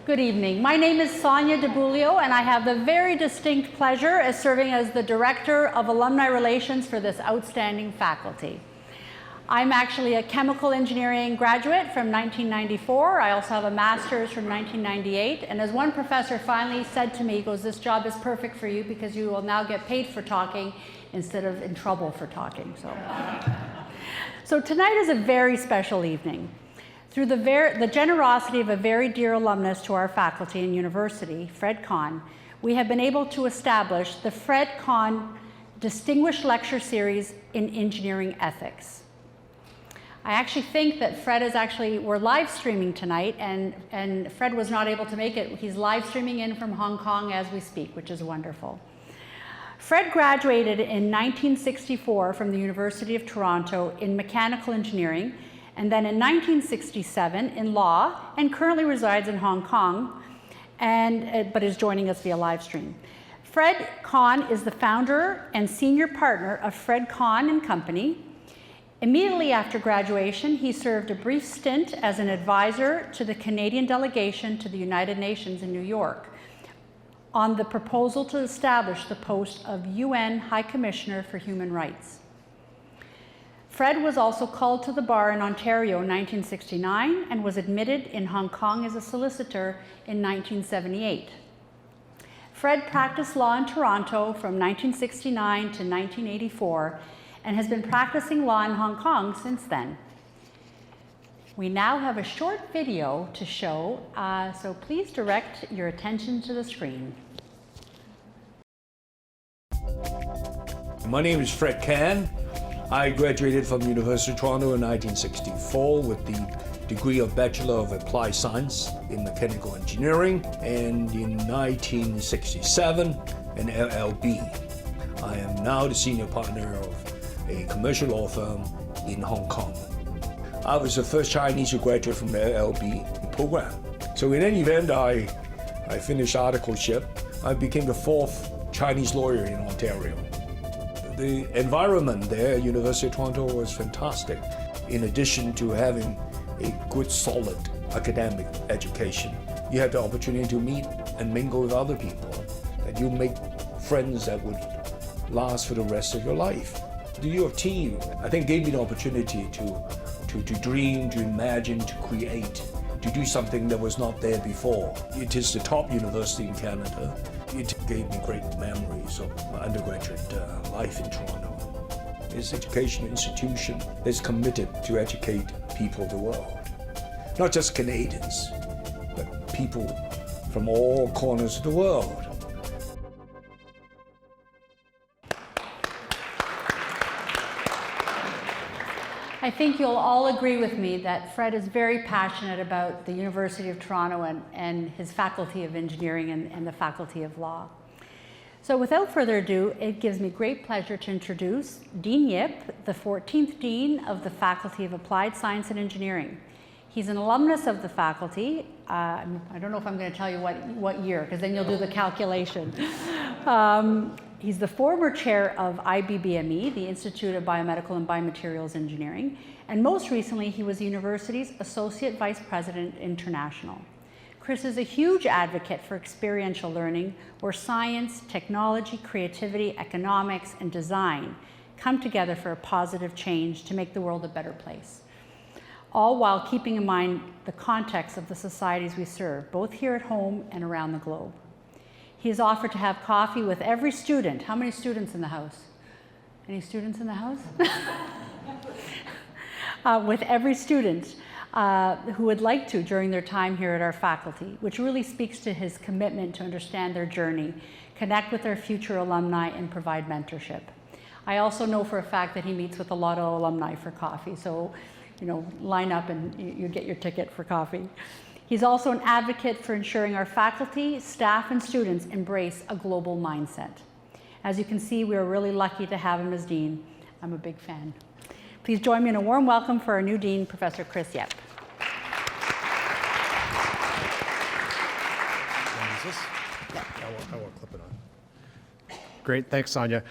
Good evening. My name is Sonia DeBulio, and I have the very distinct pleasure of serving as the Director of Alumni Relations for this outstanding faculty. I'm actually a chemical engineering graduate from 1994. I also have a master's from 1998. And as one professor finally said to me, he goes, "This job is perfect for you because you will now get paid for talking instead of in trouble for talking." So tonight is a very special evening. Through the generosity of a very dear alumnus to our faculty and university, Fred Kahn, we have been able to establish the Fred Kahn Distinguished Lecture Series in Engineering Ethics. I actually think that Fred is we're live streaming tonight, and Fred was not able to make it. He's live streaming in from Hong Kong as we speak, which is wonderful. Fred graduated in 1964 from the University of Toronto in mechanical engineering, and then in 1967 in law, and currently resides in Hong Kong, but is joining us via live stream. Fred Kahn is the founder and senior partner of Fred Kahn and Company. Immediately after graduation, he served a brief stint as an advisor to the Canadian delegation to the United Nations in New York on the proposal to establish the post of UN High Commissioner for Human Rights. Fred was also called to the bar in Ontario in 1969 and was admitted in Hong Kong as a solicitor in 1978. Fred practiced law in Toronto from 1969 to 1984 and has been practicing law in Hong Kong since then. We now have a short video to show, so please direct your attention to the screen. My name is Fred Kahn. I graduated from the University of Toronto in 1964 with the degree of Bachelor of Applied Science in Mechanical Engineering, and in 1967 an LLB. I am now the senior partner of a commercial law firm in Hong Kong. I was the first Chinese to graduate from the LLB program. So in any event, I finished articleship. I became the fourth Chinese lawyer in Ontario. The environment there at University of Toronto was fantastic. In addition to having a good, solid academic education, you had the opportunity to meet and mingle with other people, and you make friends that would last for the rest of your life. The U of T, I think, gave me the opportunity to dream, to imagine, to create, to do something that was not there before. It is the top university in Canada. It gave me great memories of my undergraduate life in Toronto. It's an educational institution that's committed to educate people of the world. Not just Canadians, but people from all corners of the world. I think you'll all agree with me that Fred is very passionate about the University of Toronto and his Faculty of Engineering and the Faculty of Law. So without further ado, it gives me great pleasure to introduce Dean Yip, the 14th Dean of the Faculty of Applied Science and Engineering. He's an alumnus of the faculty. I don't know if I'm going to tell you what year, because then you'll do the calculation. He's the former chair of IBBME, the Institute of Biomedical and Biomaterials Engineering, and most recently he was the university's Associate Vice President International. Chris is a huge advocate for experiential learning, where science, technology, creativity, economics, and design come together for a positive change to make the world a better place, all while keeping in mind the context of the societies we serve, both here at home and around the globe. He has offered to have coffee with every student. How many students in the house? Any students in the house? With every student who would like to during their time here at our faculty, which really speaks to his commitment to understand their journey, connect with their future alumni, and provide mentorship. I also know for a fact that he meets with a lot of alumni for coffee, so line up and you get your ticket for coffee. He's also an advocate for ensuring our faculty, staff, and students embrace a global mindset. As you can see, we are really lucky to have him as Dean. I'm a big fan. Please join me in a warm welcome for our new Dean, Professor Chris Yip. I won't clip it on. Great, thanks, Sonia.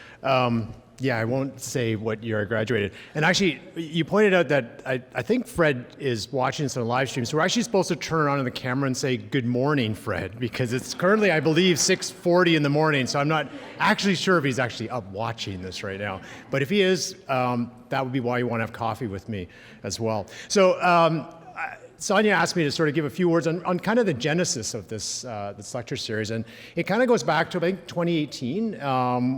Yeah, I won't say what year I graduated. And actually, you pointed out that I think Fred is watching this on a live stream, so we're actually supposed to turn on the camera and say, good morning, Fred, because it's currently, I believe, 6:40 in the morning, so I'm not actually sure if he's actually up watching this right now. But if he is, that would be why you want to have coffee with me as well. So, Sonia asked me to sort of give a few words on kind of the genesis of this lecture series, and it kind of goes back to, I think, 2018,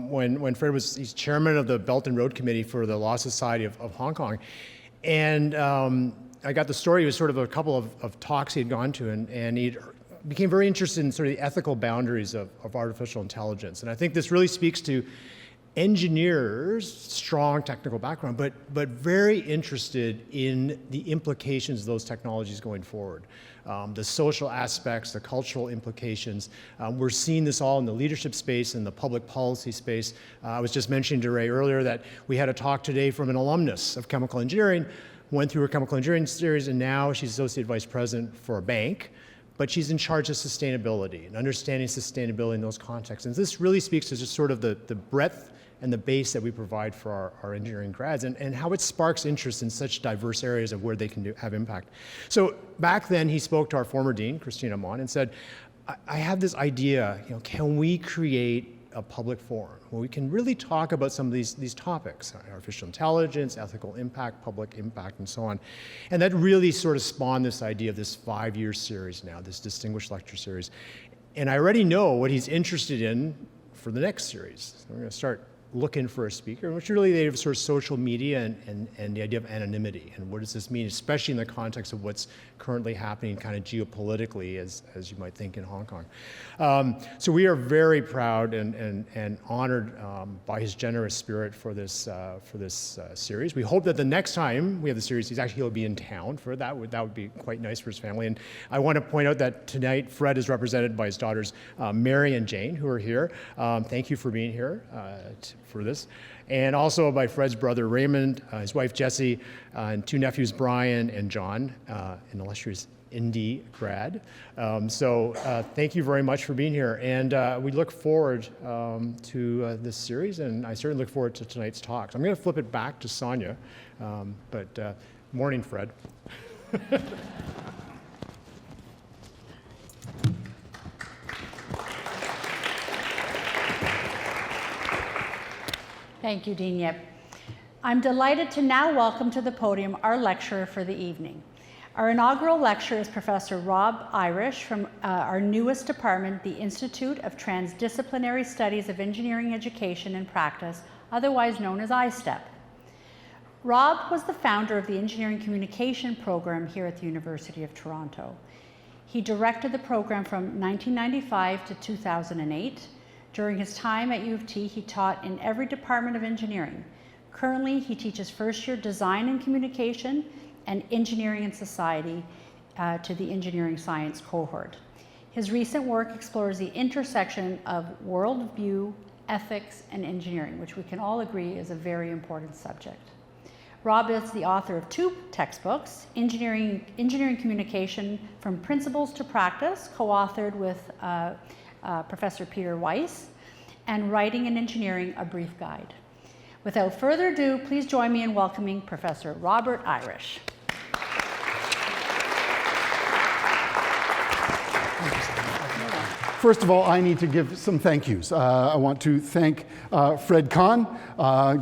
when Fred he's chairman of the Belt and Road Committee for the Law Society of Hong Kong, and I got the story. It was sort of a couple of talks he had gone to, and he became very interested in sort of the ethical boundaries of artificial intelligence, and I think this really speaks to engineers, strong technical background, but very interested in the implications of those technologies going forward. The social aspects, the cultural implications. We're seeing this all in the leadership space and the public policy space. I was just mentioning to Ray earlier that we had a talk today from an alumnus of chemical engineering, went through her chemical engineering series, and now she's associate vice president for a bank. But she's in charge of sustainability and understanding sustainability in those contexts. And this really speaks to just sort of the breadth and the base that we provide for our engineering grads, and how it sparks interest in such diverse areas of where they can have impact. So back then, he spoke to our former dean, Christina Amon, and said, I have this idea, can we create a public forum where we can really talk about some of these topics, artificial intelligence, ethical impact, public impact, and so on. And that really sort of spawned this idea of this 5-year series now, this distinguished lecture series. And I already know what he's interested in for the next series. So we're going to start looking for a speaker, which really they have sort of social media and the idea of anonymity. And what does this mean, especially in the context of what's currently happening kind of geopolitically, as you might think, in Hong Kong. So we are very proud and honored by his generous spirit for this series. We hope that the next time we have the series, he'll be in town for that. That would be quite nice for his family. And I want to point out that tonight Fred is represented by his daughters Mary and Jane, who are here. Thank you for being here for this, and also by Fred's brother Raymond, his wife Jessie, and 2 nephews Brian and John, an illustrious Indy grad. So thank you very much for being here, and we look forward to this series, and I certainly look forward to tonight's talks. I'm going to flip it back to Sonia, but morning, Fred. Thank you, Dean Yip. I'm delighted to now welcome to the podium our lecturer for the evening. Our inaugural lecturer is Professor Rob Irish from our newest department, the Institute of Transdisciplinary Studies of Engineering Education and Practice, otherwise known as ISTEP. Rob was the founder of the Engineering Communication program here at the University of Toronto. He directed the program from 1995 to 2008. During his time at U of T, he taught in every department of engineering. Currently, he teaches first-year design and communication and engineering and society to the engineering science cohort. His recent work explores the intersection of worldview, ethics, and engineering, which we can all agree is a very important subject. Rob is the author of 2 textbooks, Engineering Communication from Principles to Practice, co-authored with Professor Peter Weiss, and Writing in Engineering, A Brief Guide. Without further ado, please join me in welcoming Professor Robert Irish. First of all, I need to give some thank yous. I want to thank Fred Kahn,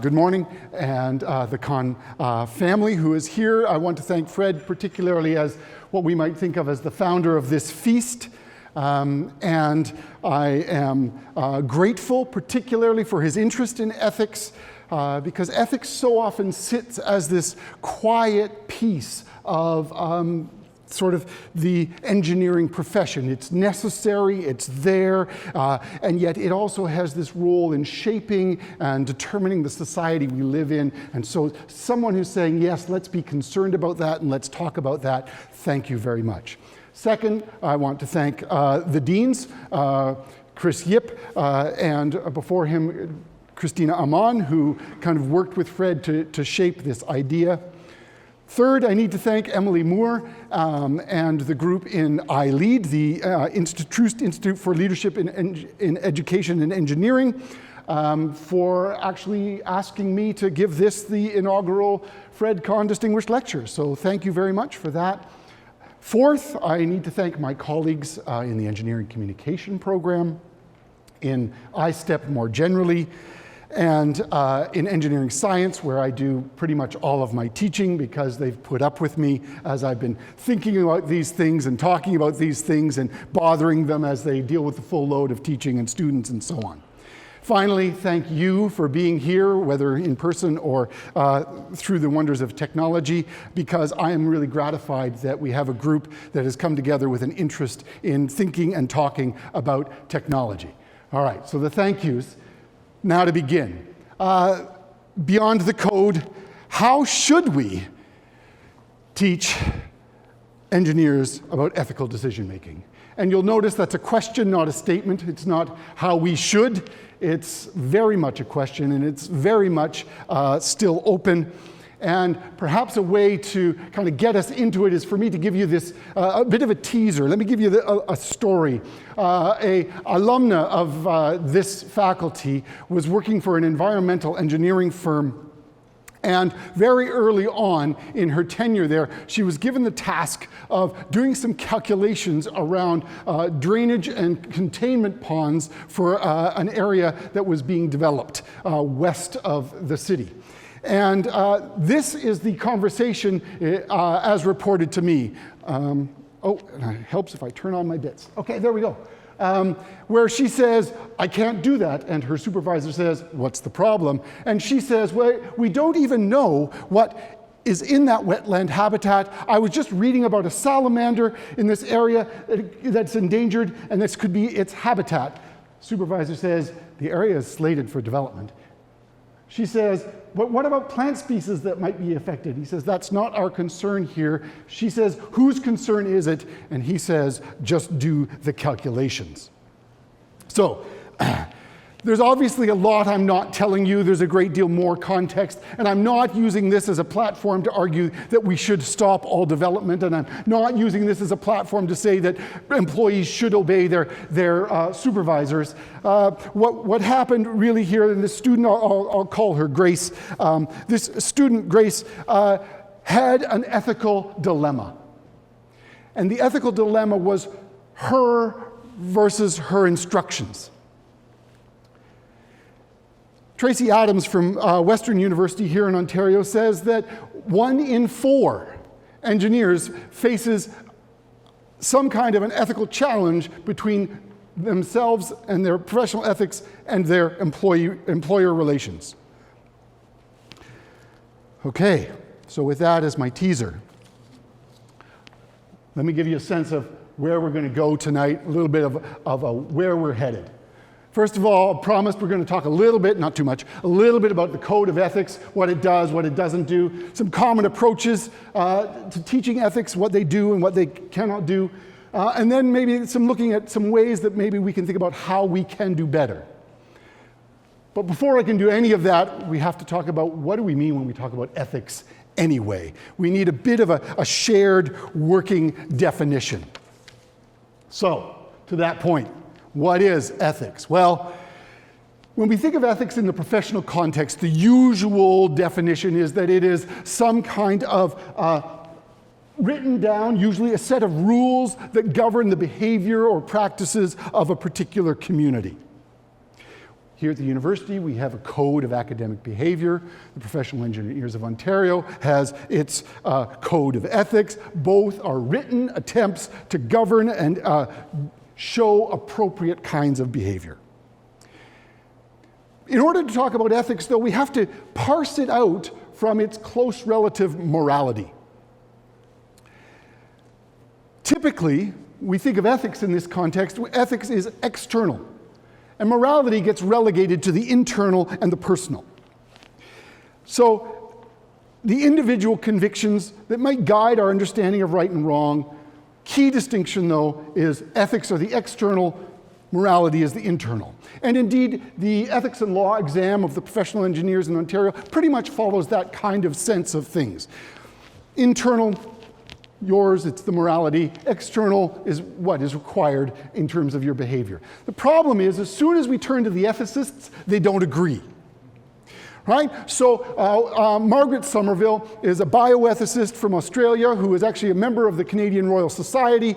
good morning, and the Kahn family who is here. I want to thank Fred particularly as what we might think of as the founder of this feast. And I am grateful particularly for his interest in ethics, because ethics so often sits as this quiet piece of sort of the engineering profession. It's necessary, it's there, and yet it also has this role in shaping and determining the society we live in. And so someone who's saying, yes, let's be concerned about that and let's talk about that, thank you very much. Second, I want to thank the deans, Chris Yip, and before him, Christina Amon, who kind of worked with Fred to shape this idea. Third, I need to thank Emily Moore and the group in iLead, the Troost Institute for Leadership in Education and Engineering, for actually asking me to give this the inaugural Fred Kahn Distinguished Lecture. So thank you very much for that. Fourth, I need to thank my colleagues in the Engineering Communication program, in iSTEP more generally, and in engineering science, where I do pretty much all of my teaching because they've put up with me as I've been thinking about these things and talking about these things and bothering them as they deal with the full load of teaching and students and so on. Finally, thank you for being here, whether in person or through the wonders of technology, because I am really gratified that we have a group that has come together with an interest in thinking and talking about technology. All right, so the thank yous. Now to begin. Beyond the code, how should we teach engineers about ethical decision making? And you'll notice that's a question, not a statement. It's not how we should. It's very much a question, and it's very much still open. And perhaps a way to kind of get us into it is for me to give you this, a bit of a teaser. Let me give you a story. A alumna of this faculty was working for an environmental engineering firm. And very early on in her tenure there, she was given the task of doing some calculations around drainage and containment ponds for an area that was being developed west of the city. And this is the conversation as reported to me. And it helps if I turn on my bits. Okay, there we go. Where she says, I can't do that. And her supervisor says, what's the problem? And she says, well, we don't even know what is in that wetland habitat. I was just reading about a salamander in this area that's endangered, and this could be its habitat. Supervisor says, the area is slated for development. She says, but what about plant species that might be affected? He says, that's not our concern here. She says, whose concern is it? And he says, just do the calculations. So, there's obviously a lot I'm not telling you. There's a great deal more context. And I'm not using this as a platform to argue that we should stop all development. And I'm not using this as a platform to say that employees should obey their supervisors. What happened really here, and this student, I'll call her Grace, this student, Grace, had an ethical dilemma. And the ethical dilemma was her versus her instructions. Tracy Adams from Western University here in Ontario says that 1 in 4 engineers faces some kind of an ethical challenge between themselves and their professional ethics and their employer relations. Okay, so with that as my teaser, let me give you a sense of where we're going to go tonight, a little bit of where we're headed. First of all, I promised we're going to talk a little bit, not too much, a little bit about the code of ethics, what it does, what it doesn't do, some common approaches to teaching ethics, what they do and what they cannot do, and then maybe looking at some ways that maybe we can think about how we can do better. But before I can do any of that, we have to talk about what do we mean when we talk about ethics anyway. We need a bit of a shared working definition. So, to that point, what is ethics? Well, when we think of ethics in the professional context, the usual definition is that it is some kind of written down, usually a set of rules that govern the behavior or practices of a particular community. Here at the university, we have a code of academic behavior. The Professional Engineers of Ontario has its code of ethics. Both are written attempts to govern and show appropriate kinds of behavior. In order to talk about ethics, though, we have to parse it out from its close relative morality. Typically, we think of ethics in this context, ethics is external, and morality gets relegated to the internal and the personal. So, the individual convictions that might guide our understanding of right and wrong. Key distinction, though, is ethics are the external, morality is the internal. And indeed, the ethics and law exam of the professional engineers in Ontario pretty much follows that kind of sense of things. Internal, yours, it's the morality. External is what is required in terms of your behavior. The problem is, as soon as we turn to the ethicists, they don't agree. Right? So Margaret Somerville is a bioethicist from Australia who is actually a member of the Canadian Royal Society.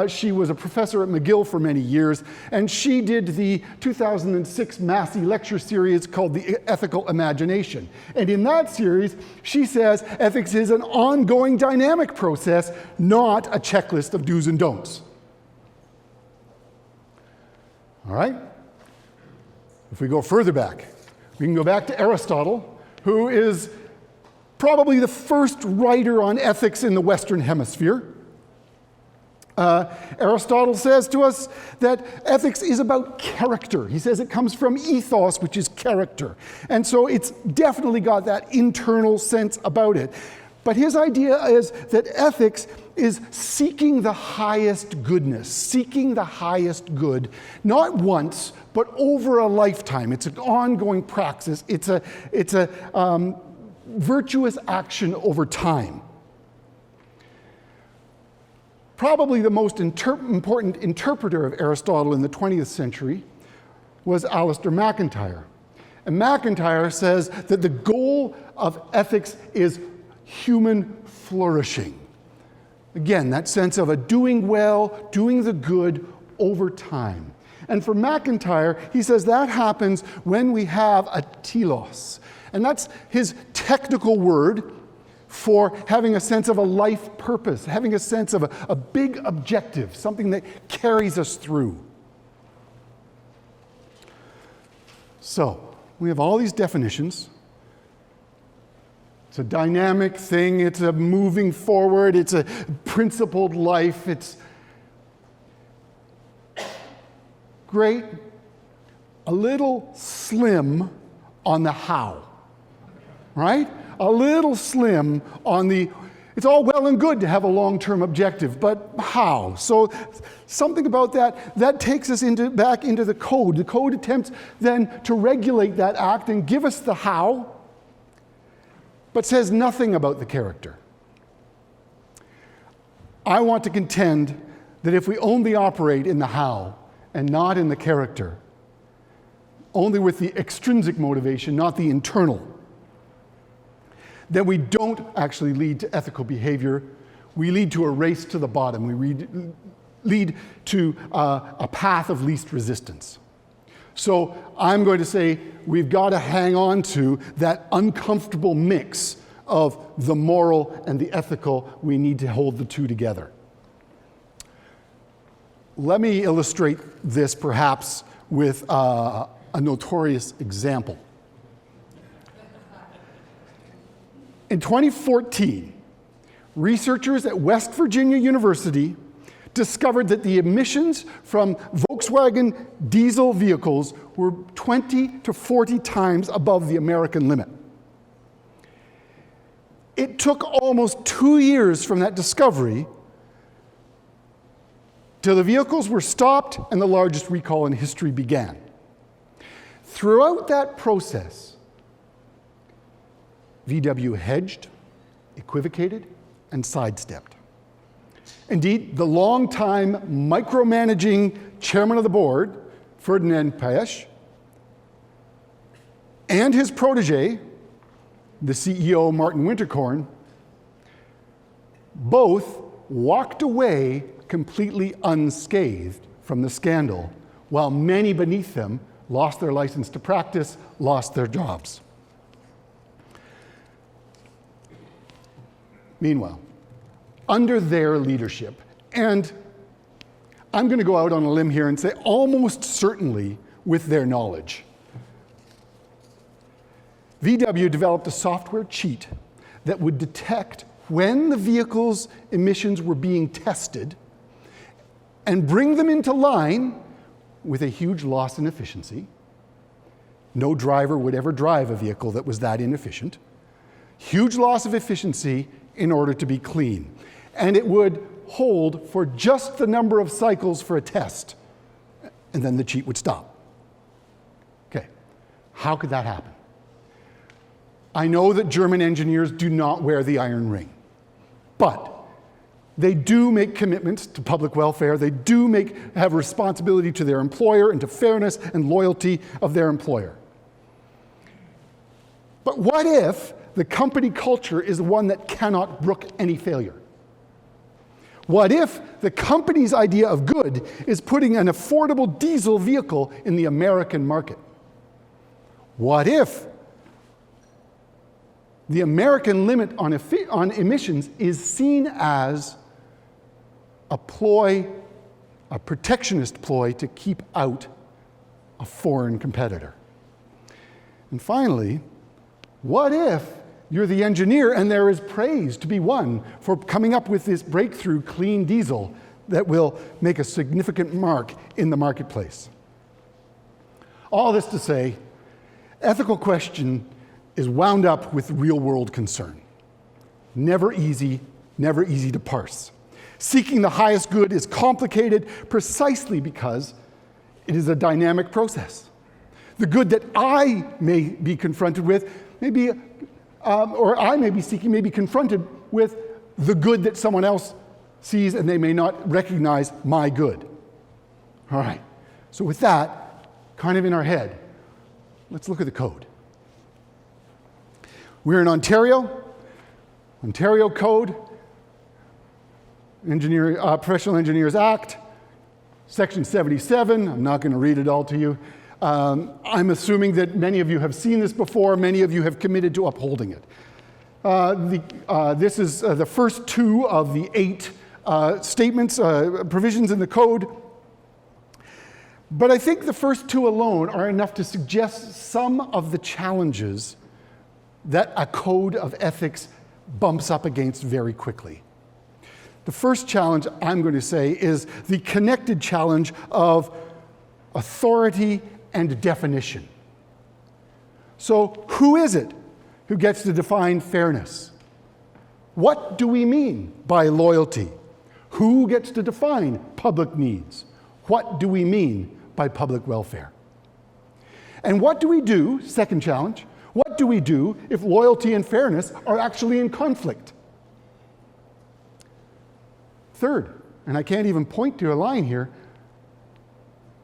She was a professor at McGill for many years, and she did the 2006 Massey lecture series called The Ethical Imagination. And in that series, she says ethics is an ongoing dynamic process, not a checklist of do's and don'ts. All right? If we go further back, we can go back to Aristotle, who is probably the first writer on ethics in the Western Hemisphere. Aristotle says to us that ethics is about character. He says it comes from ethos, which is character. And so it's definitely got that internal sense about it. But his idea is that ethics is seeking the highest goodness, seeking the highest good, not once, but over a lifetime. It's an ongoing praxis. It's a virtuous action over time. Probably the most important interpreter of Aristotle in the 20th century was Alistair MacIntyre. And MacIntyre says that the goal of ethics is human flourishing. Again, that sense of a doing well, doing the good over time. And for MacIntyre, he says that happens when we have a telos. And that's his technical word for having a sense of a life purpose, having a sense of a big objective, something that carries us through. So, we have all these definitions. It's a dynamic thing, it's a moving forward, it's a principled life, it's great, a little slim on the how, right? A little slim on the, it's all well and good to have a long-term objective, but how? So something about that takes us back into the code. The code attempts then to regulate that act and give us the how, but says nothing about the character. I want to contend that if we only operate in the how and not in the character, only with the extrinsic motivation, not the internal, then we don't actually lead to ethical behavior. We lead to a race to the bottom. We lead to a path of least resistance. So I'm going to say we've got to hang on to that uncomfortable mix of the moral and the ethical. We need to hold the two together. Let me illustrate this perhaps with a notorious example. In 2014, researchers at West Virginia University discovered that the emissions from Volkswagen diesel vehicles were 20 to 40 times above the American limit. It took almost 2 years from that discovery till the vehicles were stopped and the largest recall in history began. Throughout that process, VW hedged, equivocated, and sidestepped. Indeed, the longtime micromanaging chairman of the board, Ferdinand Paes, and his protege, the CEO, Martin Winterkorn, both walked away completely unscathed from the scandal, while many beneath them lost their license to practice, lost their jobs. Meanwhile, under their leadership, and I'm going to go out on a limb here and say almost certainly with their knowledge, VW developed a software cheat that would detect when the vehicle's emissions were being tested and bring them into line with a huge loss in efficiency. No driver would ever drive a vehicle that was that inefficient. Huge loss of efficiency in order to be clean. And it would hold for just the number of cycles for a test, and then the cheat would stop. Okay, how could that happen? I know that German engineers do not wear the iron ring, but They do make commitments to public welfare. They do have responsibility to their employer and to fairness and loyalty of their employer. But what if the company culture is one that cannot brook any failure? What if the company's idea of good is putting an affordable diesel vehicle in the American market? What if the American limit on emissions is seen as a ploy, a protectionist ploy to keep out a foreign competitor? And finally, what if you're the engineer and there is praise to be won for coming up with this breakthrough clean diesel that will make a significant mark in the marketplace? All this to say, ethical question is wound up with real-world concern. Never easy to parse. Seeking the highest good is complicated precisely because it is a dynamic process. The good that I may be confronted with or I may be seeking, may be confronted with the good that someone else sees, and they may not recognize my good. All right, so with that kind of in our head, let's look at the code. We're in Ontario Code, Professional Engineers Act, Section 77. I'm not going to read it all to you. I'm assuming that many of you have seen this before. Many of you have committed to upholding it. This is the first two of the 8 statements, provisions in the code. But I think the first 2 alone are enough to suggest some of the challenges that a code of ethics bumps up against very quickly. The first challenge, I'm going to say, is the connected challenge of authority and definition. So who is it who gets to define fairness? What do we mean by loyalty? Who gets to define public needs? What do we mean by public welfare? And what do we do, second challenge, what do we do if loyalty and fairness are actually in conflict? Third, and I can't even point to a line here,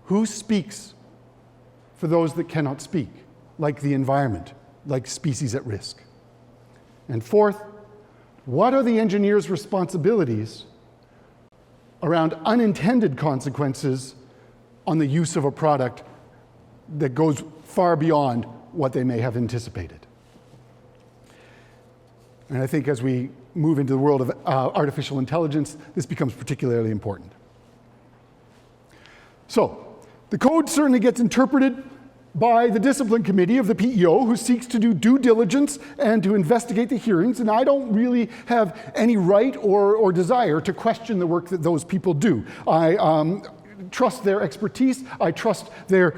who speaks for those that cannot speak, like the environment, like species at risk? And fourth, what are the engineer's responsibilities around unintended consequences on the use of a product that goes far beyond what they may have anticipated? And I think as we move into the world of artificial intelligence, this becomes particularly important. So, the code certainly gets interpreted by the discipline committee of the PEO, who seeks to do due diligence and to investigate the hearings, and I don't really have any right or desire to question the work that those people do. I trust their expertise, I trust their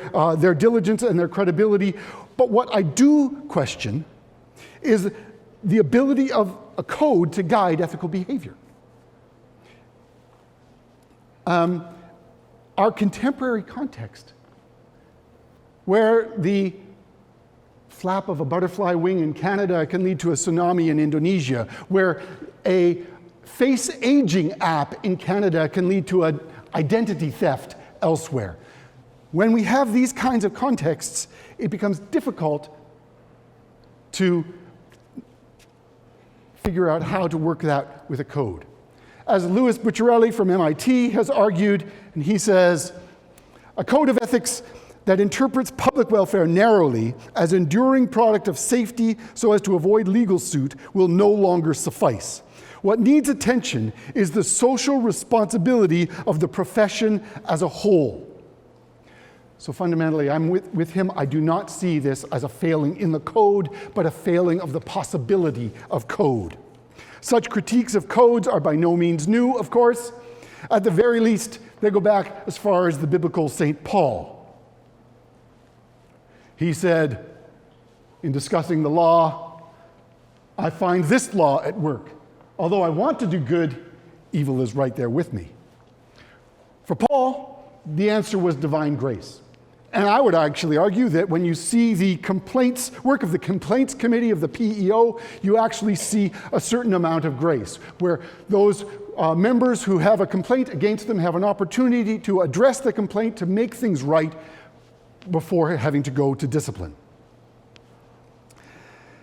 diligence and their credibility, but what I do question is the ability of a code to guide ethical behavior. Our contemporary context, where the flap of a butterfly wing in Canada can lead to a tsunami in Indonesia, where a face aging app in Canada can lead to an identity theft elsewhere. When we have these kinds of contexts, it becomes difficult to figure out how to work that with a code. As Louis Bucciarelli from MIT has argued, and he says, a code of ethics that interprets public welfare narrowly as enduring product of safety so as to avoid legal suit will no longer suffice. What needs attention is the social responsibility of the profession as a whole. So fundamentally, I'm with him. I do not see this as a failing in the code, but a failing of the possibility of code. Such critiques of codes are by no means new, of course. At the very least, they go back as far as the biblical St. Paul. He said, in discussing the law, I find this law at work. Although I want to do good, evil is right there with me. For Paul, the answer was divine grace. And I would actually argue that when you see the work of the complaints committee of the PEO, you actually see a certain amount of grace, where those members who have a complaint against them have an opportunity to address the complaint to make things right before having to go to discipline.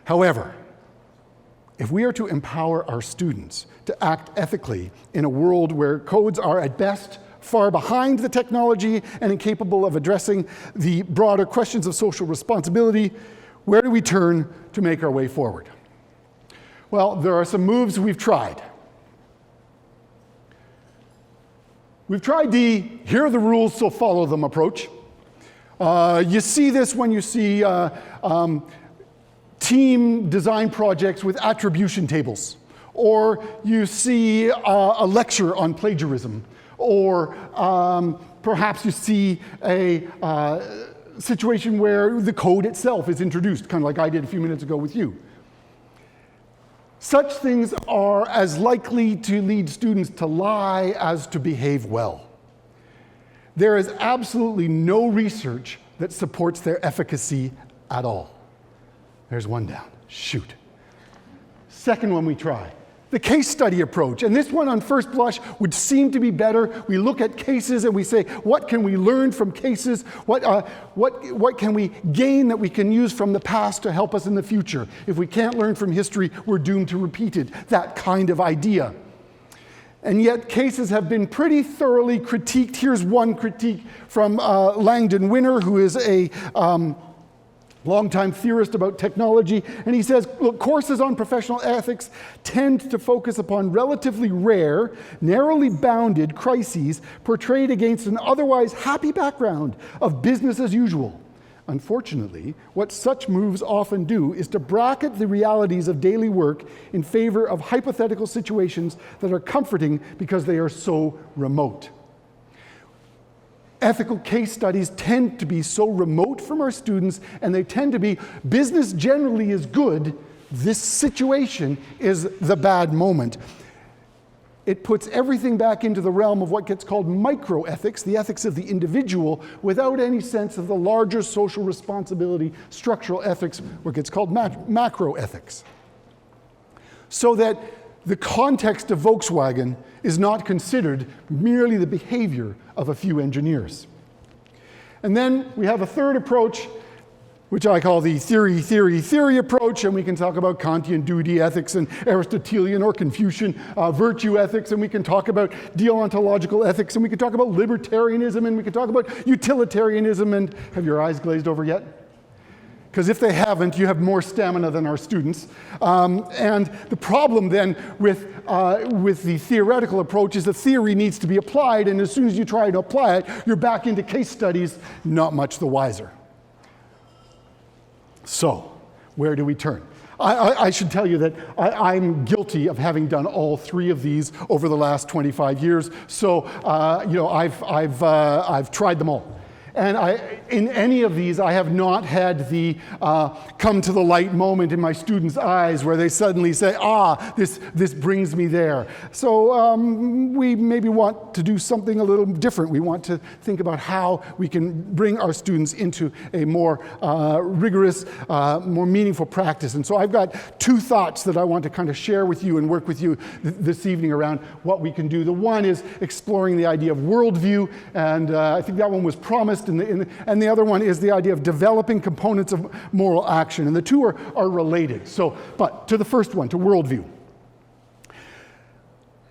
However, if we are to empower our students to act ethically in a world where codes are at best far behind the technology and incapable of addressing the broader questions of social responsibility, where do we turn to make our way forward? Well, there are some moves we've tried. We've tried the here are the rules, so follow them approach. You see this when you see team design projects with attribution tables, or you see a lecture on plagiarism, or perhaps you see a situation where the code itself is introduced, kind of like I did a few minutes ago with you. Such things are as likely to lead students to lie as to behave well. There is absolutely no research that supports their efficacy at all. There's one down. Shoot. Second one we try. The case study approach. And this one on first blush would seem to be better. We look at cases and we say, what can we learn from cases? What can we gain that we can use from the past to help us in the future? If we can't learn from history, we're doomed to repeat it. That kind of idea. And yet cases have been pretty thoroughly critiqued. Here's one critique from Langdon Winner, who is a longtime theorist about technology, and he says, look, courses on professional ethics tend to focus upon relatively rare, narrowly bounded crises portrayed against an otherwise happy background of business as usual. Unfortunately, what such moves often do is to bracket the realities of daily work in favor of hypothetical situations that are comforting because they are so remote. Ethical case studies tend to be so remote from our students, and they tend to be, business generally is good, this situation is the bad moment. It puts everything back into the realm of what gets called microethics, the ethics of the individual, without any sense of the larger social responsibility, structural ethics, what gets called macroethics. So that the context of Volkswagen is not considered merely the behavior of a few engineers. And then we have a third approach, which I call the theory approach, and we can talk about Kantian duty ethics and Aristotelian or Confucian virtue ethics, and we can talk about deontological ethics, and we can talk about libertarianism, and we can talk about utilitarianism. And have your eyes glazed over yet? Because if they haven't, you have more stamina than our students. And the problem then with the theoretical approach is the theory needs to be applied, and as soon as you try to apply it, you're back into case studies, not much the wiser. So, where do we turn? I should tell you that I'm guilty of having done all three of these over the last 25 years. So, I've tried them all. And in any of these, I have not had the come to the light moment in my students' eyes where they suddenly say, this brings me there. So we maybe want to do something a little different. We want to think about how we can bring our students into a more rigorous, more meaningful practice. And so I've got two thoughts that I want to kind of share with you and work with you this evening around what we can do. The one is exploring the idea of worldview, and I think that one was promised. And the other one is the idea of developing components of moral action. And the two are related. So, but to the first one, to worldview.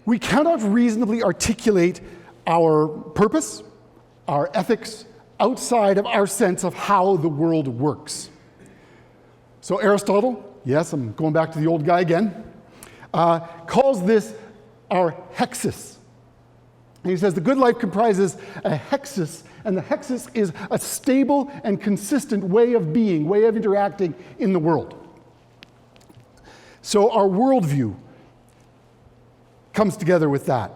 We cannot reasonably articulate our purpose, our ethics, outside of our sense of how the world works. So Aristotle, yes, I'm going back to the old guy again, calls this our hexis. And he says the good life comprises a hexis, and the hexis is a stable and consistent way of being, way of interacting in the world. So our worldview comes together with that.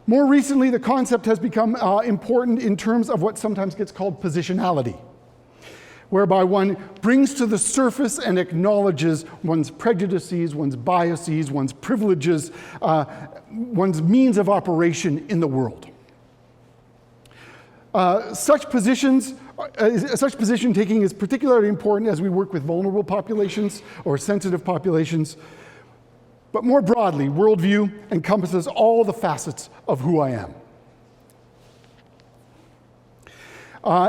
More recently, the concept has become important in terms of what sometimes gets called positionality, whereby one brings to the surface and acknowledges one's prejudices, one's biases, one's privileges, one's means of operation in the world. Such position taking is particularly important as we work with vulnerable populations or sensitive populations. But more broadly, worldview encompasses all the facets of who I am.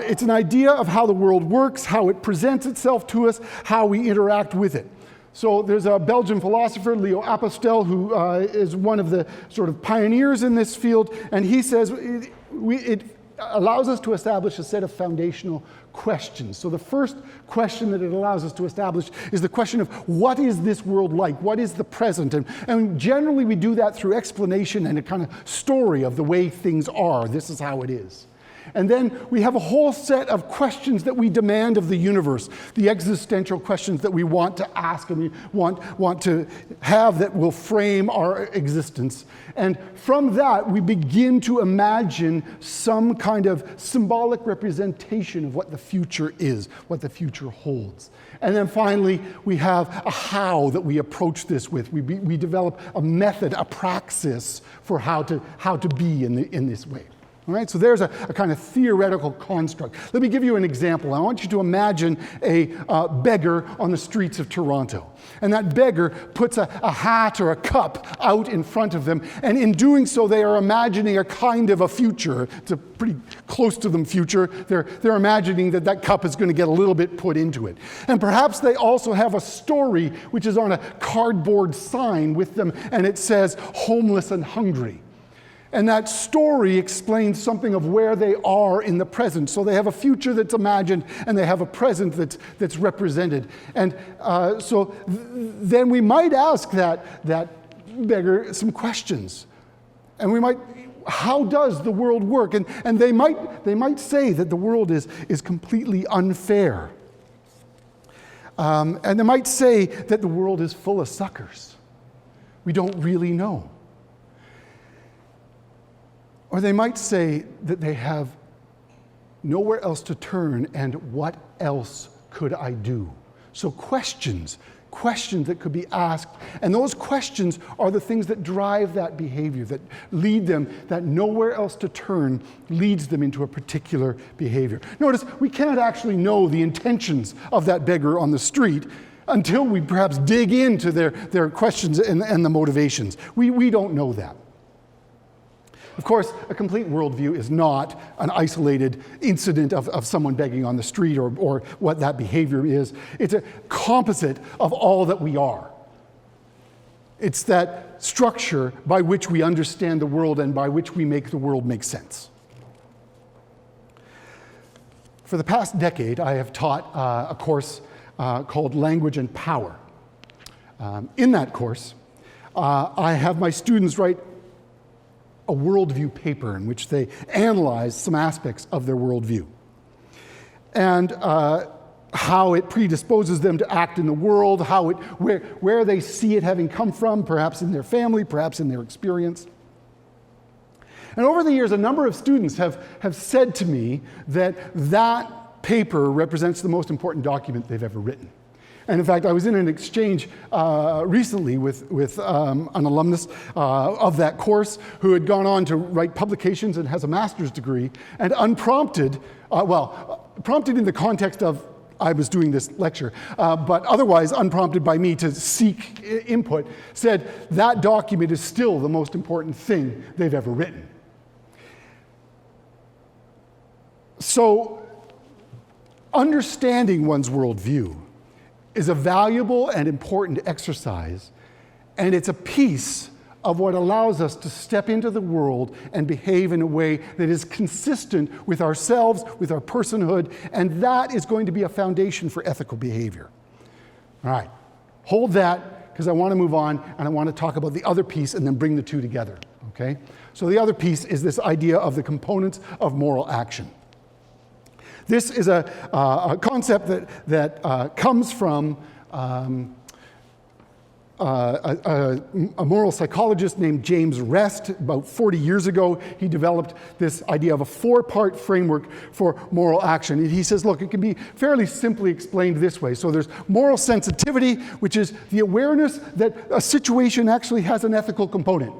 It's an idea of how the world works, how it presents itself to us, how we interact with it. So there's a Belgian philosopher, Leo Apostel, who is one of the sort of pioneers in this field, and he says it allows us to establish a set of foundational questions. So the first question that it allows us to establish is the question of what is this world like? What is the present? And generally we do that through explanation and a kind of story of the way things are. This is how it is. And then we have a whole set of questions that we demand of the universe, the existential questions that we want to ask and we want to have that will frame our existence. And from that, we begin to imagine some kind of symbolic representation of what the future is, what the future holds. And then finally, we have a how that we approach this with. We develop a method, a praxis for how to be in this way. All right, so there's a kind of theoretical construct. Let me give you an example. I want you to imagine a beggar on the streets of Toronto. And that beggar puts a hat or a cup out in front of them. And in doing so, they are imagining a kind of a future. It's a pretty close to them future. They're imagining that cup is going to get a little bit put into it. And perhaps they also have a story which is on a cardboard sign with them. And it says, homeless and hungry. And that story explains something of where they are in the present. So they have a future that's imagined, and they have a present that's represented. And then we might ask that beggar some questions. And we might, how does the world work? And they might say that the world is completely unfair. And they might say that the world is full of suckers. We don't really know. Or they might say that they have nowhere else to turn, and what else could I do? So questions that could be asked, and those questions are the things that drive that behavior, that lead them, that nowhere else to turn leads them into a particular behavior. Notice, we can't actually know the intentions of that beggar on the street until we perhaps dig into their questions and the motivations. We don't know that. Of course, a complete worldview is not an isolated incident of someone begging on the street or what that behavior is. It's a composite of all that we are. It's that structure by which we understand the world and by which we make the world make sense. For the past decade, I have taught a course called Language and Power. In that course, I have my students write a worldview paper in which they analyze some aspects of their worldview and how it predisposes them to act in the world, where they see it having come from, perhaps in their family, perhaps in their experience. And over the years, a number of students have said to me that paper represents the most important document they've ever written. And in fact, I was in an exchange recently with an alumnus of that course who had gone on to write publications and has a master's degree, and unprompted, prompted in the context of I was doing this lecture, but otherwise unprompted by me to seek input, said that document is still the most important thing they've ever written. So, understanding one's worldview is a valuable and important exercise, and it's a piece of what allows us to step into the world and behave in a way that is consistent with ourselves, with our personhood, and that is going to be a foundation for ethical behavior. All right, hold that, because I want to move on, and I want to talk about the other piece and then bring the two together, okay? So the other piece is this idea of the components of moral action. This is a concept that comes from a moral psychologist named James Rest. About 40 years ago, he developed this idea of a four-part framework for moral action. And he says, look, it can be fairly simply explained this way. So there's moral sensitivity, which is the awareness that a situation actually has an ethical component.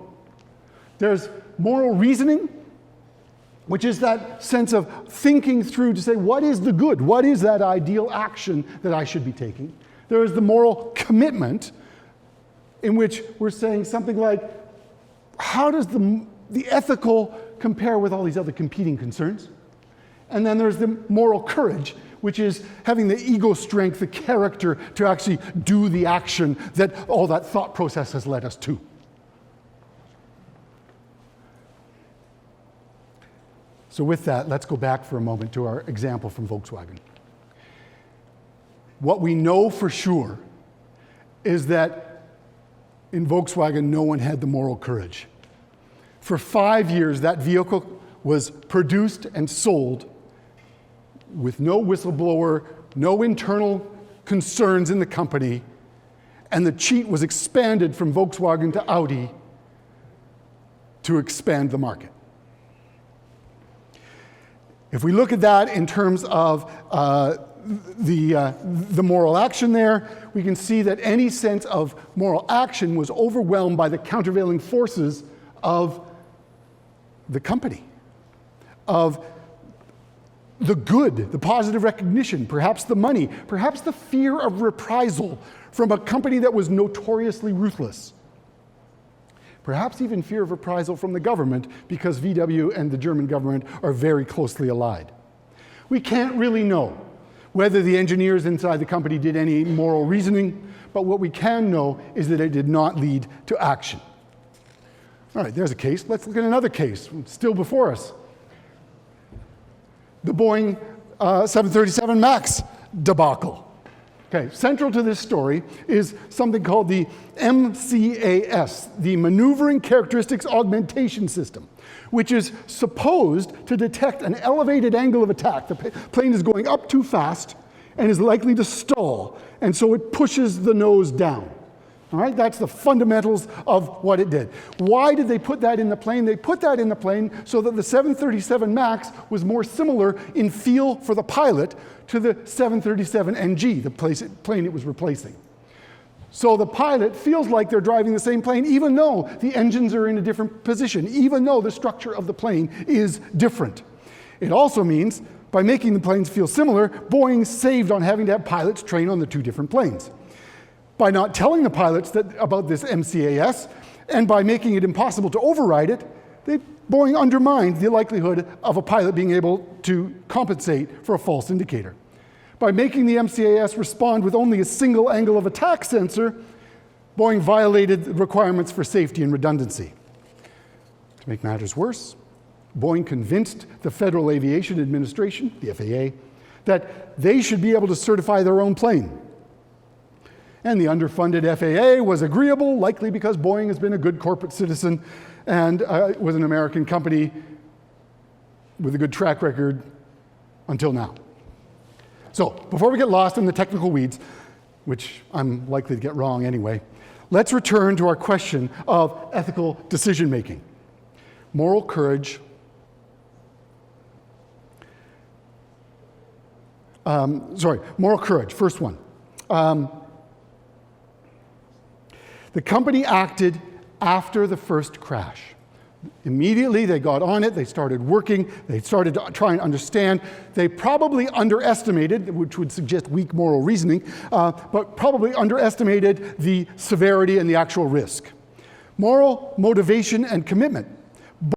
There's moral reasoning, which is that sense of thinking through to say, what is the good? What is that ideal action that I should be taking? There is the moral commitment, in which we're saying something like, how does the ethical compare with all these other competing concerns? And then there's the moral courage, which is having the ego strength, the character to actually do the action that all that thought process has led us to. So with that, let's go back for a moment to our example from Volkswagen. What we know for sure is that in Volkswagen, no one had the moral courage. For 5 years, that vehicle was produced and sold with no whistleblower, no internal concerns in the company, and the cheat was expanded from Volkswagen to Audi to expand the market. If we look at that in terms of the moral action there, we can see that any sense of moral action was overwhelmed by the countervailing forces of the company, of the good, the positive recognition, perhaps the money, perhaps the fear of reprisal from a company that was notoriously ruthless. Perhaps even fear of reprisal from the government, because VW and the German government are very closely allied. We can't really know whether the engineers inside the company did any moral reasoning, but what we can know is that it did not lead to action. All right, there's a case. Let's look at another case, still before us. The Boeing 737 Max debacle. Okay, central to this story is something called the MCAS, the Maneuvering Characteristics Augmentation System, which is supposed to detect an elevated angle of attack. The plane is going up too fast and is likely to stall, and so it pushes the nose down. All right, that's the fundamentals of what it did. Why did they put that in the plane? They put that in the plane so that the 737 MAX was more similar in feel for the pilot to the 737NG, the plane it was replacing. So the pilot feels like they're driving the same plane, even though the engines are in a different position, even though the structure of the plane is different. It also means, by making the planes feel similar, Boeing saved on having to have pilots train on the two different planes. By not telling the pilots about this MCAS, and by making it impossible to override it, Boeing undermined the likelihood of a pilot being able to compensate for a false indicator. By making the MCAS respond with only a single angle of attack sensor, Boeing violated the requirements for safety and redundancy. To make matters worse, Boeing convinced the Federal Aviation Administration, the FAA, that they should be able to certify their own plane. And the underfunded FAA was agreeable, likely because Boeing has been a good corporate citizen and was an American company with a good track record until now. So, before we get lost in the technical weeds, which I'm likely to get wrong anyway, let's return to our question of ethical decision-making. Moral courage. Moral courage, first one. The company acted after the first crash. Immediately, they got on it, they started working, they started to try and understand. They probably underestimated, which would suggest weak moral reasoning, but probably underestimated the severity and the actual risk. Moral motivation and commitment.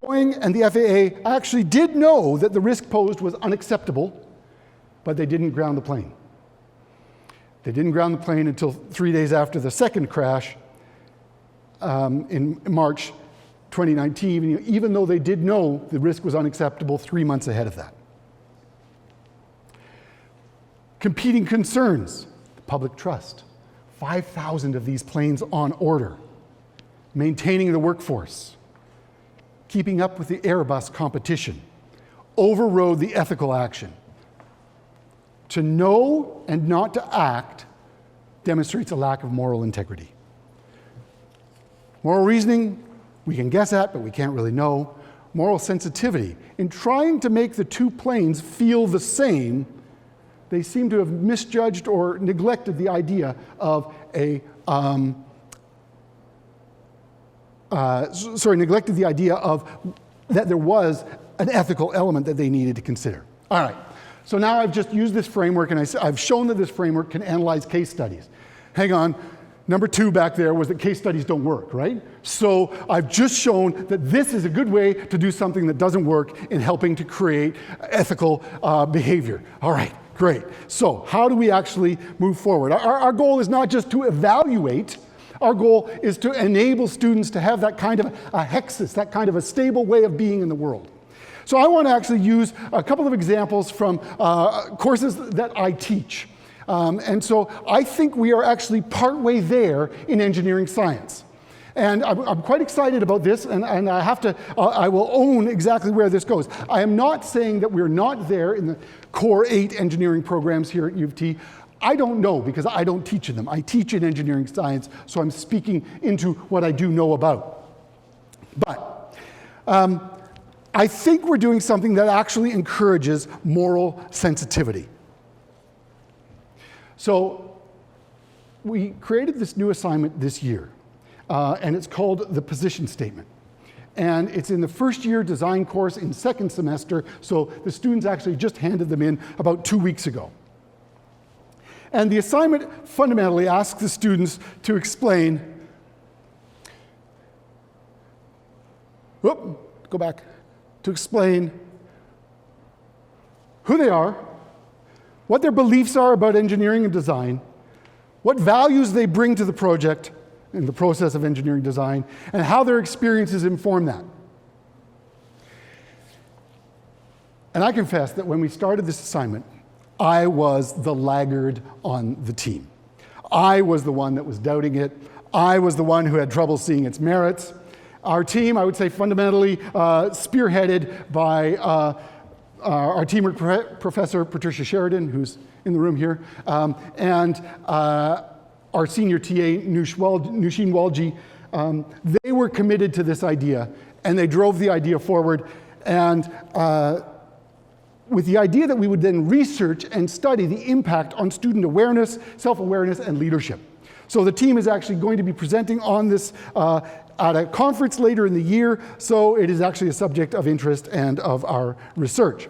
Boeing and the FAA actually did know that the risk posed was unacceptable, but they didn't ground the plane. They didn't ground the plane until 3 days after the second crash, in March 2019, even though they did know the risk was unacceptable 3 months ahead of that. Competing concerns, public trust, 5,000 of these planes on order, maintaining the workforce, keeping up with the Airbus competition, overrode the ethical action. To know and not to act demonstrates a lack of moral integrity. Moral reasoning, we can guess at, but we can't really know. Moral sensitivity. In trying to make the two planes feel the same, they seem to have misjudged or neglected the idea of that there was an ethical element that they needed to consider. All right, so now I've just used this framework and I've shown that this framework can analyze case studies. Hang on. Number 2 back there was that case studies don't work, right? So I've just shown that this is a good way to do something that doesn't work in helping to create ethical behavior. All right, great. So how do we actually move forward? Our goal is not just to evaluate. Our goal is to enable students to have that kind of a hexis, that kind of a stable way of being in the world. So I want to actually use a couple of examples from courses that I teach. And so I think we are actually partway there in engineering science. And I'm quite excited about this, and I will own exactly where this goes. I am not saying that we're not there in the core 8 engineering programs here at U of T. I don't know, because I don't teach in them. I teach in engineering science, so I'm speaking into what I do know about. But I think we're doing something that actually encourages moral sensitivity. So we created this new assignment this year, and it's called the position statement. And it's in the first year design course in second semester, so the students actually just handed them in about 2 weeks ago. And the assignment fundamentally asks the students to explain, to explain who they are, what their beliefs are about engineering and design, what values they bring to the project in the process of engineering design, and how their experiences inform that. And I confess that when we started this assignment, I was the laggard on the team. I was the one that was doubting it. I was the one who had trouble seeing its merits. Our team, I would say fundamentally spearheaded by our teamwork professor, Patricia Sheridan, who's in the room here, and our senior TA, Nushin Walji. They were committed to this idea, and they drove the idea forward, and with the idea that we would then research and study the impact on student awareness, self-awareness, and leadership. So the team is actually going to be presenting on this at a conference later in the year, so it is actually a subject of interest and of our research.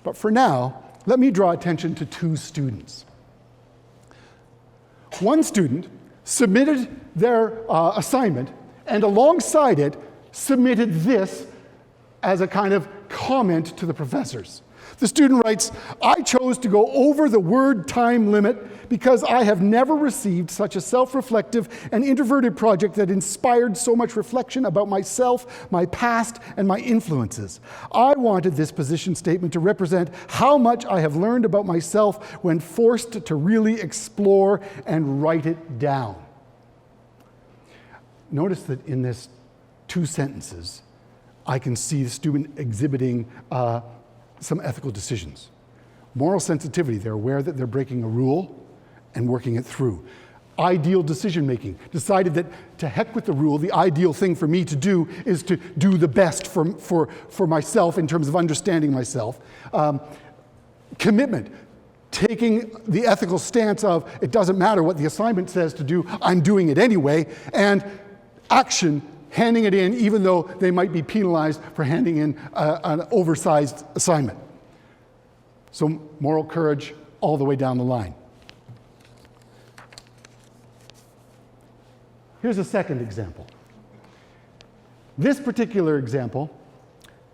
But for now, let me draw attention to 2 students. One student submitted their assignment, and alongside it, submitted this as a kind of comment to the professors. The student writes, "I chose to go over the word time limit because I have never received such a self-reflective and introverted project that inspired so much reflection about myself, my past, and my influences. I wanted this position statement to represent how much I have learned about myself when forced to really explore and write it down." Notice that in this 2 sentences, I can see the student exhibiting some ethical decisions. Moral sensitivity, they're aware that they're breaking a rule and working it through. Ideal decision making, decided that to heck with the rule, the ideal thing for me to do is to do the best for myself in terms of understanding myself. Commitment, taking the ethical stance of it doesn't matter what the assignment says to do, I'm doing it anyway. And action, handing it in even though they might be penalized for handing in an oversized assignment. So moral courage all the way down the line. Here's a second example. This particular example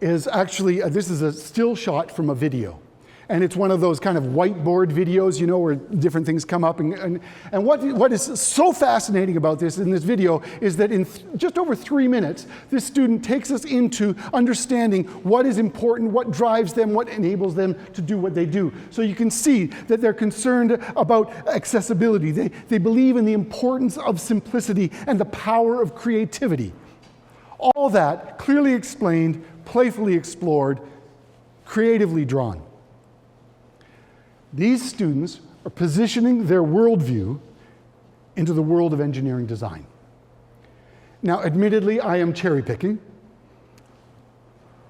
is actually, this is a still shot from a video. And it's one of those kind of whiteboard videos, you know, where different things come up. And what is so fascinating about this in this video is that in just over 3 minutes, this student takes us into understanding what is important, what drives them, what enables them to do what they do. So you can see that they're concerned about accessibility. They believe in the importance of simplicity and the power of creativity. All that clearly explained, playfully explored, creatively drawn. These students are positioning their worldview into the world of engineering design. Now, admittedly, I am cherry picking.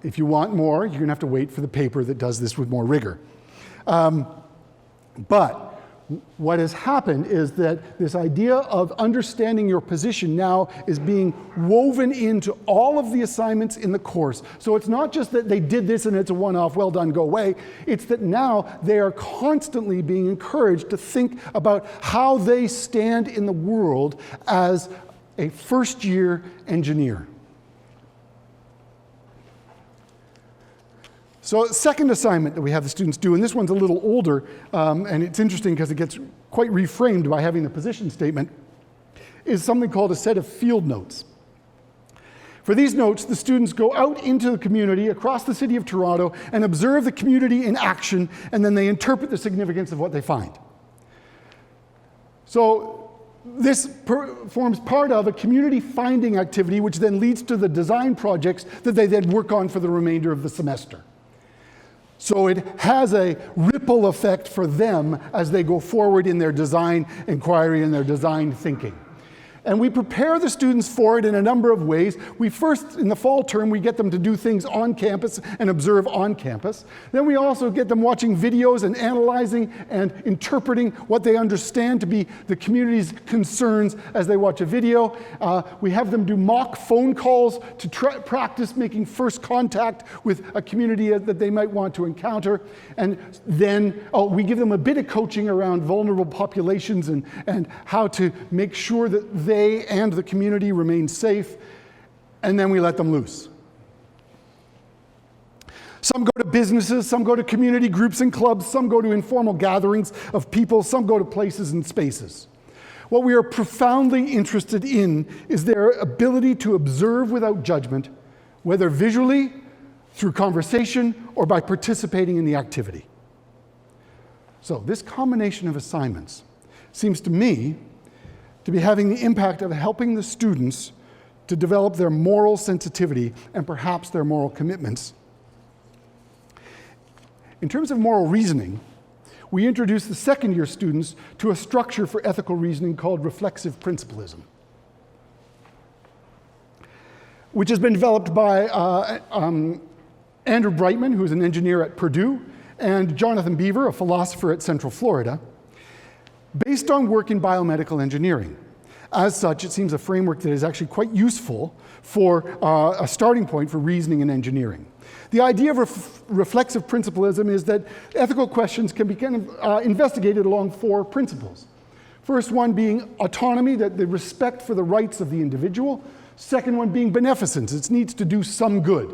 If you want more, you're going to have to wait for the paper that does this with more rigor. But what has happened is that this idea of understanding your position now is being woven into all of the assignments in the course. So it's not just that they did this and it's a one-off, well done, go away. It's that now they are constantly being encouraged to think about how they stand in the world as a first-year engineer. So second assignment that we have the students do, and this one's a little older, and it's interesting because it gets quite reframed by having the position statement, is something called a set of field notes. For these notes, the students go out into the community across the city of Toronto and observe the community in action, and then they interpret the significance of what they find. So this forms part of a community finding activity, which then leads to the design projects that they then work on for the remainder of the semester. So it has a ripple effect for them as they go forward in their design inquiry and their design thinking. And we prepare the students for it in a number of ways. We first, in the fall term, we get them to do things on campus and observe on campus. Then we also get them watching videos and analyzing and interpreting what they understand to be the community's concerns as they watch a video. We have them do mock phone calls to practice making first contact with a community that they might want to encounter. And then we give them a bit of coaching around vulnerable populations and how to make sure that they and the community remain safe, and then we let them loose. Some go to businesses, some go to community groups and clubs, some go to informal gatherings of people, some go to places and spaces. What we are profoundly interested in is their ability to observe without judgment, whether visually, through conversation, or by participating in the activity. So this combination of assignments seems to me to be having the impact of helping the students to develop their moral sensitivity and perhaps their moral commitments. In terms of moral reasoning, we introduce the second-year students to a structure for ethical reasoning called reflexive principlism, which has been developed by Andrew Brightman, who's an engineer at Purdue, and Jonathan Beaver, a philosopher at Central Florida, based on work in biomedical engineering. As such, it seems a framework that is actually quite useful for a starting point for reasoning in engineering. The idea of reflexive principlism is that ethical questions can be investigated along four principles. First one being autonomy, that the respect for the rights of the individual. Second one being beneficence, it needs to do some good.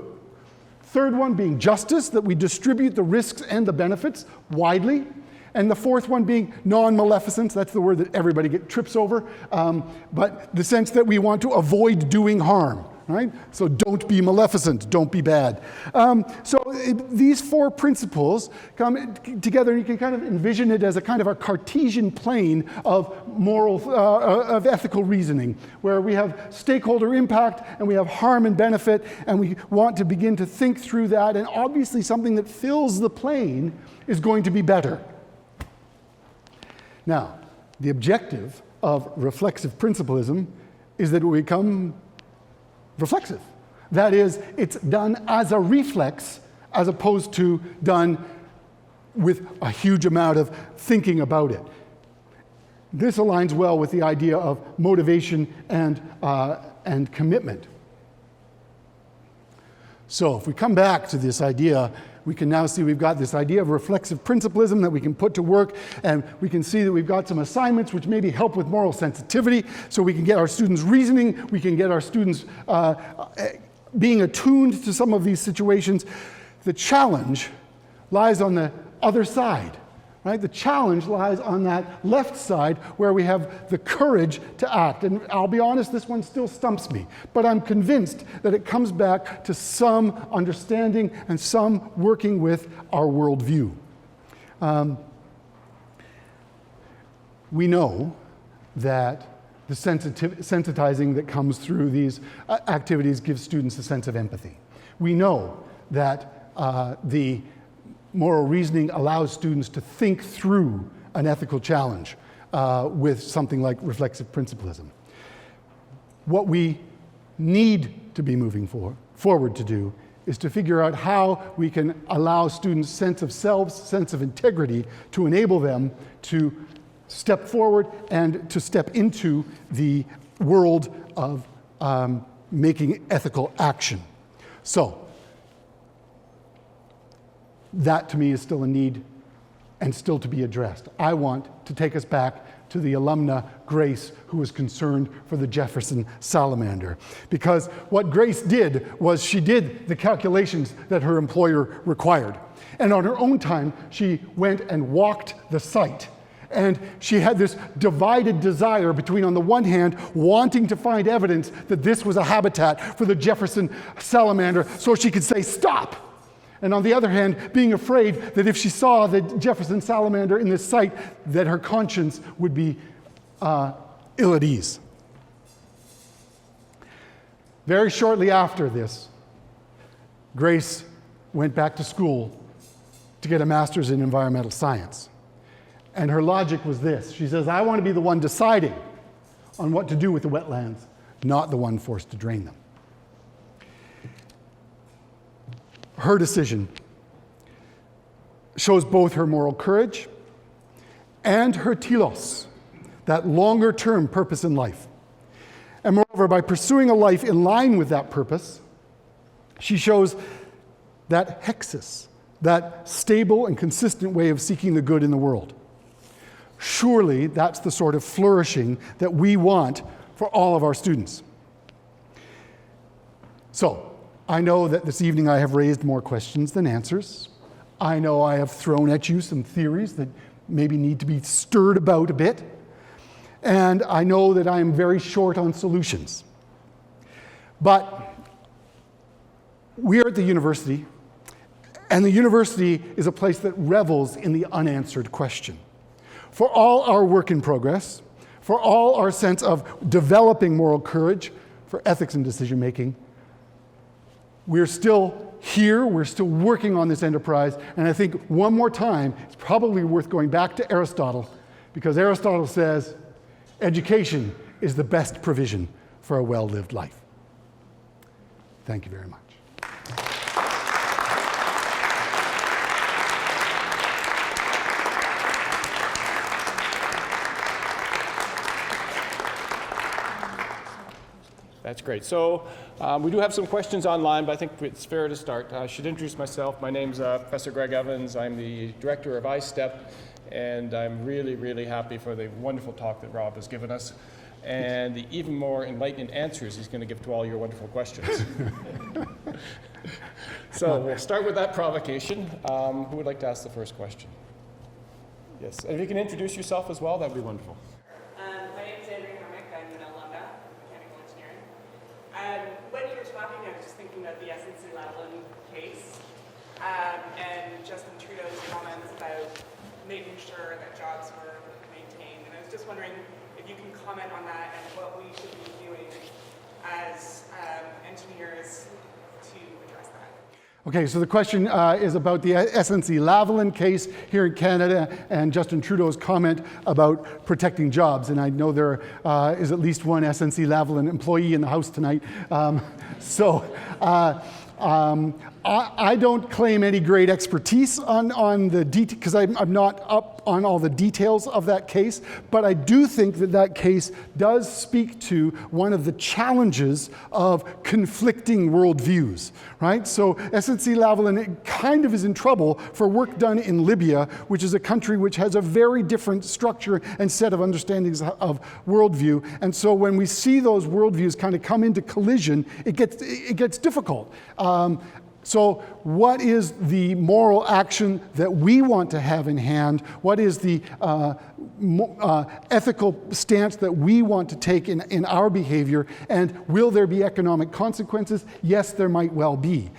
Third one being justice, that we distribute the risks and the benefits widely. And the fourth one being non-maleficence, that's the word that everybody trips over, but the sense that we want to avoid doing harm, right? So don't be maleficent, don't be bad. These four principles come together, and you can kind of envision it as a kind of a Cartesian plane of of ethical reasoning, where we have stakeholder impact and we have harm and benefit, and we want to begin to think through that, and obviously something that fills the plane is going to be better. Now, the objective of reflexive principlism is that we become reflexive. That is, it's done as a reflex as opposed to done with a huge amount of thinking about it. This aligns well with the idea of motivation and commitment. So if we come back to this idea, we can now see we've got this idea of reflexive principlism that we can put to work, and we can see that we've got some assignments which maybe help with moral sensitivity, so we can get our students reasoning, we can get our students being attuned to some of these situations. The challenge lies on the other side, right? The challenge lies on that left side where we have the courage to act. And I'll be honest, this one still stumps me, but I'm convinced that it comes back to some understanding and some working with our worldview. We know that the sensitizing that comes through these activities gives students a sense of empathy. We know that the moral reasoning allows students to think through an ethical challenge with something like reflexive principlism. What we need to be moving forward to do is to figure out how we can allow students' sense of selves, sense of integrity, to enable them to step forward and to step into the world of making ethical action. So, that to me is still a need and still to be addressed. I want to take us back to the alumna Grace, who was concerned for the Jefferson salamander. Because what Grace did was she did the calculations that her employer required. And on her own time, she went and walked the site. And she had this divided desire between, on the one hand, wanting to find evidence that this was a habitat for the Jefferson salamander so she could say, stop. And on the other hand, being afraid that if she saw the Jefferson salamander in this site, that her conscience would be ill at ease. Very shortly after this, Grace went back to school to get a master's in environmental science. And her logic was this. She says, I want to be the one deciding on what to do with the wetlands, not the one forced to drain them. Her decision shows both her moral courage and her telos, that longer-term purpose in life. And moreover, by pursuing a life in line with that purpose, she shows that hexis, that stable and consistent way of seeking the good in the world. Surely that's the sort of flourishing that we want for all of our students. So, I know that this evening I have raised more questions than answers. I know I have thrown at you some theories that maybe need to be stirred about a bit. And I know that I am very short on solutions. But we are at the university, and the university is a place that revels in the unanswered question. For all our work in progress, for all our sense of developing moral courage, for ethics and decision making, we're still here, we're still working on this enterprise, and I think one more time, it's probably worth going back to Aristotle, because Aristotle says, education is the best provision for a well-lived life. Thank you very much. That's great. So we do have some questions online, but I think it's fair to start. I should introduce myself. My name's Professor Greg Evans. I'm the director of ISTEP, and I'm really, really happy for the wonderful talk that Rob has given us, and the even more enlightening answers he's going to give to all your wonderful questions. So we'll start with that provocation. Who would like to ask the first question? Yes, and if you can introduce yourself as well, that would be wonderful. When you were talking, I was just thinking of the SNC-Lavalin case and Justin Trudeau's comments about making sure that jobs were maintained. And I was just wondering if you can comment on that and what we should be doing as engineers to address that. Okay, so the question is about the SNC-Lavalin case here in Canada and Justin Trudeau's comment about protecting jobs. And I know there is at least one SNC-Lavalin employee in the House tonight. I don't claim any great expertise on the details, because I'm not up on all the details of that case, but I do think that that case does speak to one of the challenges of conflicting worldviews, right? So SNC-Lavalin kind of is in trouble for work done in Libya, which is a country which has a very different structure and set of understandings of worldview. And so when we see those worldviews kind of come into collision, it gets difficult. So what is the moral action that we want to have in hand? What is the ethical stance that we want to take in our behavior? And will there be economic consequences? Yes, there might well be.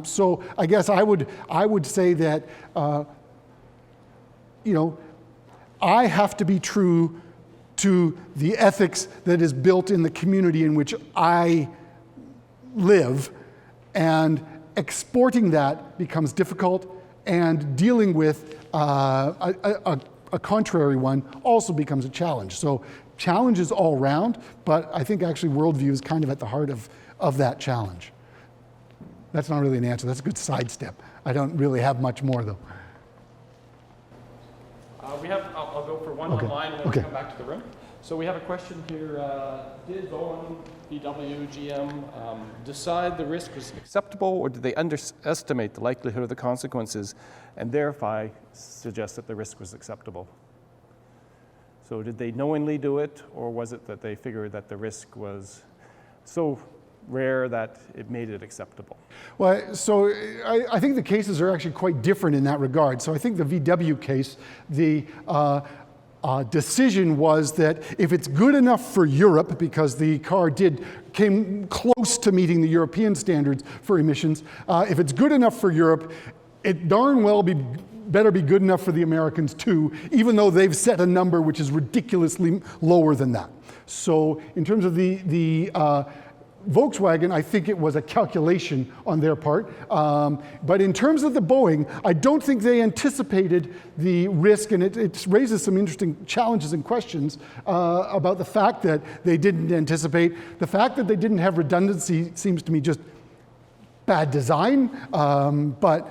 So I guess I would say that, I have to be true to the ethics that is built in the community in which I live, and exporting that becomes difficult, and dealing with a contrary one also becomes a challenge. So challenges all round, but I think actually worldview is kind of at the heart of that challenge. That's not really an answer. That's a good sidestep. I don't really have much more, though. I'll go for one one Okay. online and then Okay. we'll come back to the room. So we have a question here. Did Boeing, VW, GM decide the risk was acceptable, or did they underestimate the likelihood of the consequences and thereby suggest that the risk was acceptable? So did they knowingly do it, or was it that they figured that the risk was so rare that it made it acceptable? Well, so I think the cases are actually quite different in that regard. So I think the VW case, the decision was that if it's good enough for Europe, because the car came close to meeting the European standards for emissions, if it's good enough for Europe, it darn well better be good enough for the Americans too, even though they've set a number which is ridiculously lower than that. So in terms of the Volkswagen, I think it was a calculation on their part. But in terms of the Boeing, I don't think they anticipated the risk, and it raises some interesting challenges and questions about the fact that they didn't anticipate. The fact that they didn't have redundancy seems to me just bad design, but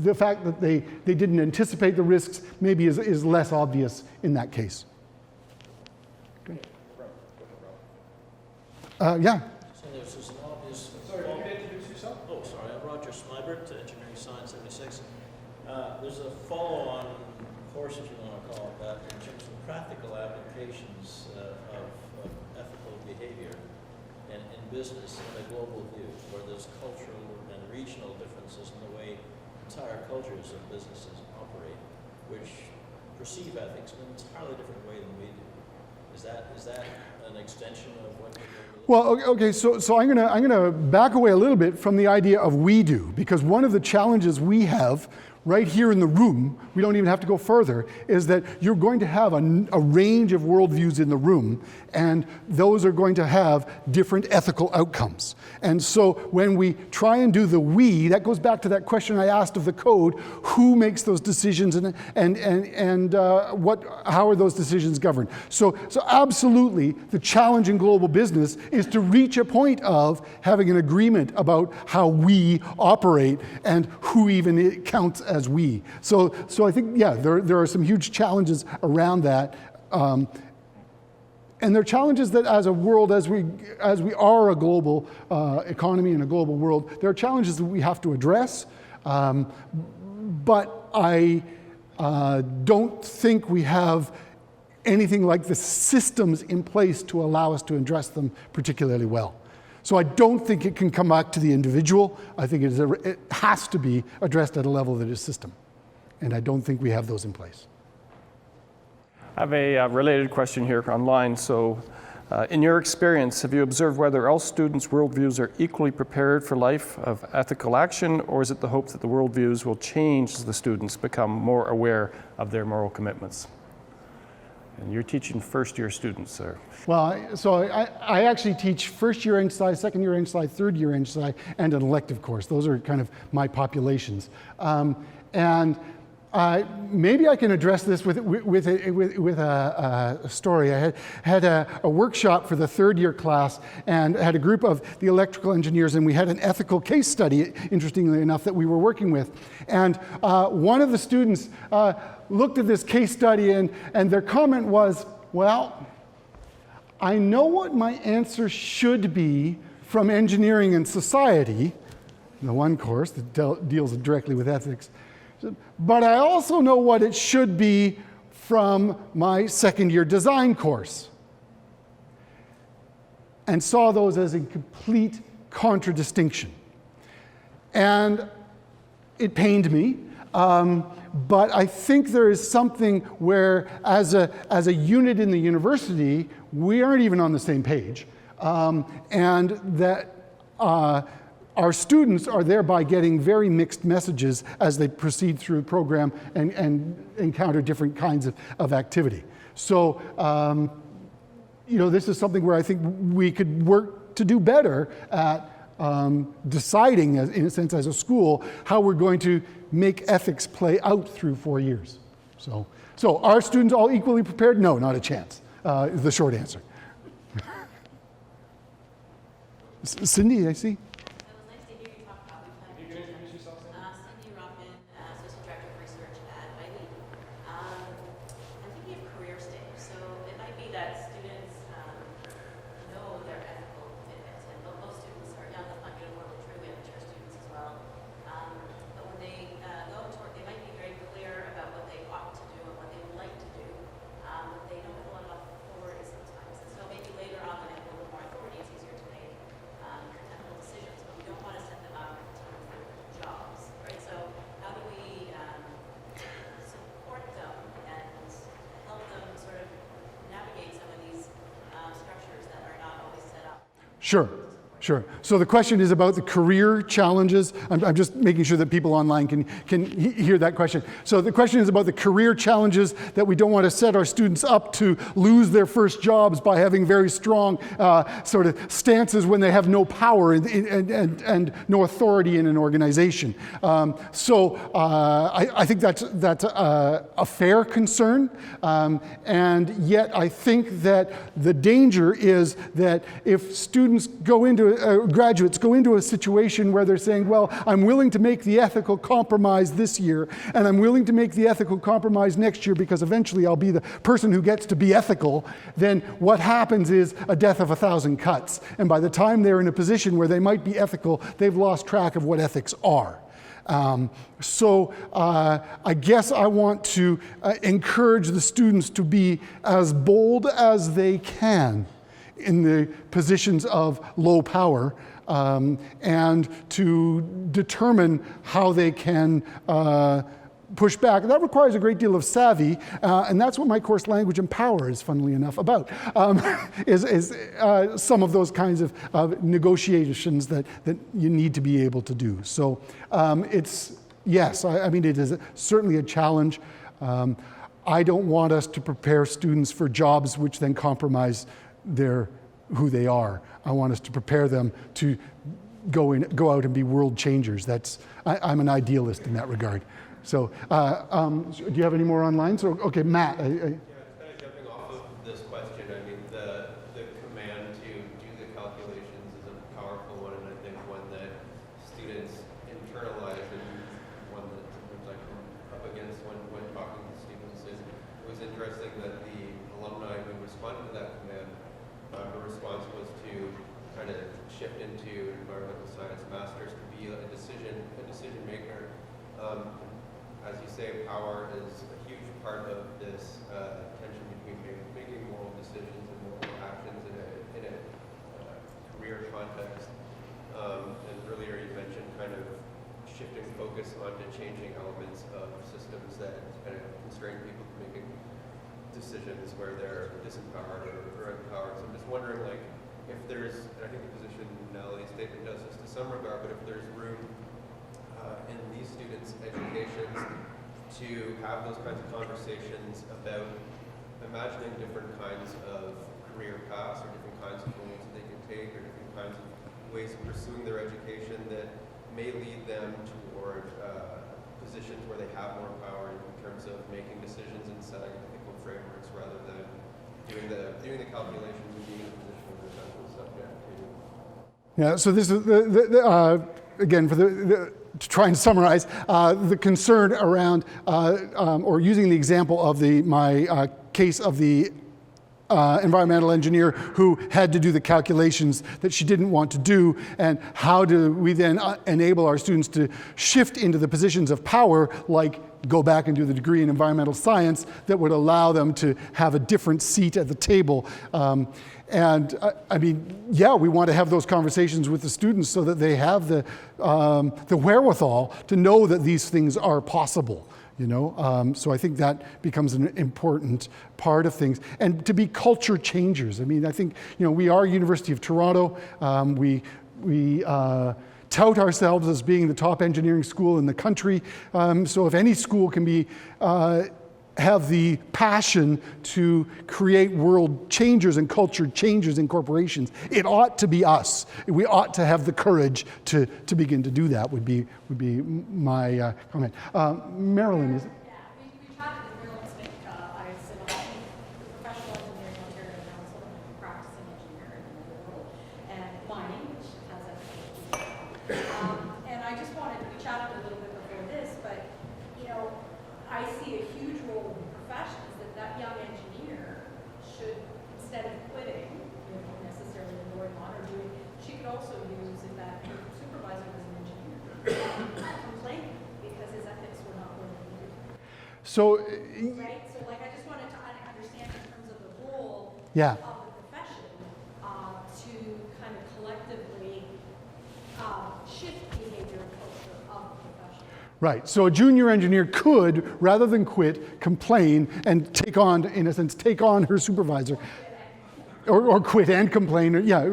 the fact that they didn't anticipate the risks maybe is less obvious in that case. Yeah. So there's an obvious. Sorry, can you introduce yourself? Oh, sorry. I'm Roger Smybert, Engineering Science 76. There's a follow-on course, if you want to call it that, in terms of practical applications of ethical behavior in business in a global view, where there's cultural and regional differences in the way entire cultures of businesses operate, which perceive ethics in an entirely different way than we do. Is that an extension of what you're doing? Well, okay, so I'm gonna back away a little bit from the idea of we do, because one of the challenges we have right here in the room, we don't even have to go further, is that you're going to have a range of worldviews in the room, and those are going to have different ethical outcomes. And so when we try and do the we, that goes back to that question I asked of the code: who makes those decisions, and how are those decisions governed? So absolutely, the challenge in global business is to reach a point of having an agreement about how we operate and who even counts as we. So I think, yeah, there are some huge challenges around that. And there are challenges that as a world, as we are a global economy and a global world, there are challenges that we have to address. But I don't think we have anything like the systems in place to allow us to address them particularly well. So I don't think it can come back to the individual. I think it has to be addressed at a level that is system. And I don't think we have those in place. I have a related question here online. So, in your experience, have you observed whether all students' worldviews are equally prepared for life of ethical action, or is it the hope that the worldviews will change as the students become more aware of their moral commitments? And you're teaching first-year students, sir. Well, so I actually teach first-year Eng Sci, second-year Eng Sci, third-year Eng Sci, and an elective course. Those are kind of my populations. Maybe I can address this with a story. I had a workshop for the third-year class and had a group of the electrical engineers, and we had an ethical case study, interestingly enough, that we were working with. And one of the students looked at this case study, and their comment was, well, I know what my answer should be from engineering and society, the one course that deals directly with ethics, but I also know what it should be from my second-year design course. And saw those as a complete contradistinction. And it pained me. But I think there is something where, as a unit in the university, we aren't even on the same page. And that our students are thereby getting very mixed messages as they proceed through the program and encounter different kinds of activity. So, this is something where I think we could work to do better at deciding, in a sense, as a school, how we're going to make ethics play out through 4 years. So are students all equally prepared? No, not a chance, is the short answer. Cindy, I see. Sure. Sure. So the question is about the career challenges. I'm just making sure that people online can hear that question. So the question is about the career challenges that we don't want to set our students up to lose their first jobs by having very strong sort of stances when they have no power and no authority in an organization. I think that's a fair concern. And yet I think that the danger is that if students go into graduates go into a situation where they're saying, well, I'm willing to make the ethical compromise this year, and I'm willing to make the ethical compromise next year because eventually I'll be the person who gets to be ethical, then what happens is a death of 1,000 cuts. And by the time they're in a position where they might be ethical, they've lost track of what ethics are. I guess I want to encourage the students to be as bold as they can in the positions of low power, and to determine how they can push back. That requires a great deal of savvy, and that's what my course Language and Power is, funnily enough, about, is some of those kinds of negotiations that you need to be able to do. So yes, I mean, it is certainly a challenge. I don't want us to prepare students for jobs which then compromise who they are. I want us to prepare them to go out and be world changers. I'm an idealist in that regard. So, do you have any more online? So, okay, Matt. Yeah, kind of jumping off of this question. I mean, the command to do the calculations is a powerful one, and I think one that students internalize, and one that sometimes I come up against when talking to students. It was interesting that the alumni who responded to that command, her response was to kind of shift into environmental science masters to be a decision maker. As you say, power is a huge part of this tension between making moral decisions and moral actions in a career context. And earlier you mentioned kind of shifting focus onto changing elements of systems that kind of constrain people from making decisions where they're disempowered or empowered. So I'm just wondering, like, if there's, and I think the position Natalie's statement does this to some regard, but if there's room in these students' educations to have those kinds of conversations about imagining different kinds of career paths or different kinds of roles that they can take or different kinds of ways of pursuing their education that may lead them toward positions where they have more power in terms of making decisions and setting ethical frameworks rather than doing the calculations and being in a position where they're essentially subject to. Yeah, so this is again, to try and summarize, the concern around, or using the example of my case of the environmental engineer who had to do the calculations that she didn't want to do, and how do we then enable our students to shift into the positions of power, like go back and do the degree in environmental science that would allow them to have a different seat at the table. And I mean, yeah, we want to have those conversations with the students so that they have the wherewithal to know that these things are possible. You know, so I think that becomes an important part of things, and to be culture changers. I mean, I think, you know, we are University of Toronto. We tout ourselves as being the top engineering school in the country. So if any school can be have the passion to create world changers and culture changers in corporations, it ought to be us. We ought to have the courage to begin to do that, would be my comment. Marilyn, is it? Yeah, we chatted with Marilyn Smith. I sit on the Professional Engineering Ontario Council and I'm a practicing engineer in the world, and mining, which has a and I just wanted, we chatted a little bit before this, but, you know, I see a huge role in professions that young engineer should, instead of quitting, you know, necessarily going on or doing, she could also use if that supervisor was an engineer, complain because his ethics were not where they needed to be. So, Right? So, like, I just wanted to understand in terms of the role yeah. of the profession to kind of collectively shift behavior and culture of the profession. Right, so a junior engineer could, rather than quit, complain and take on, in a sense, take on her supervisor. or quit and complain. Yeah.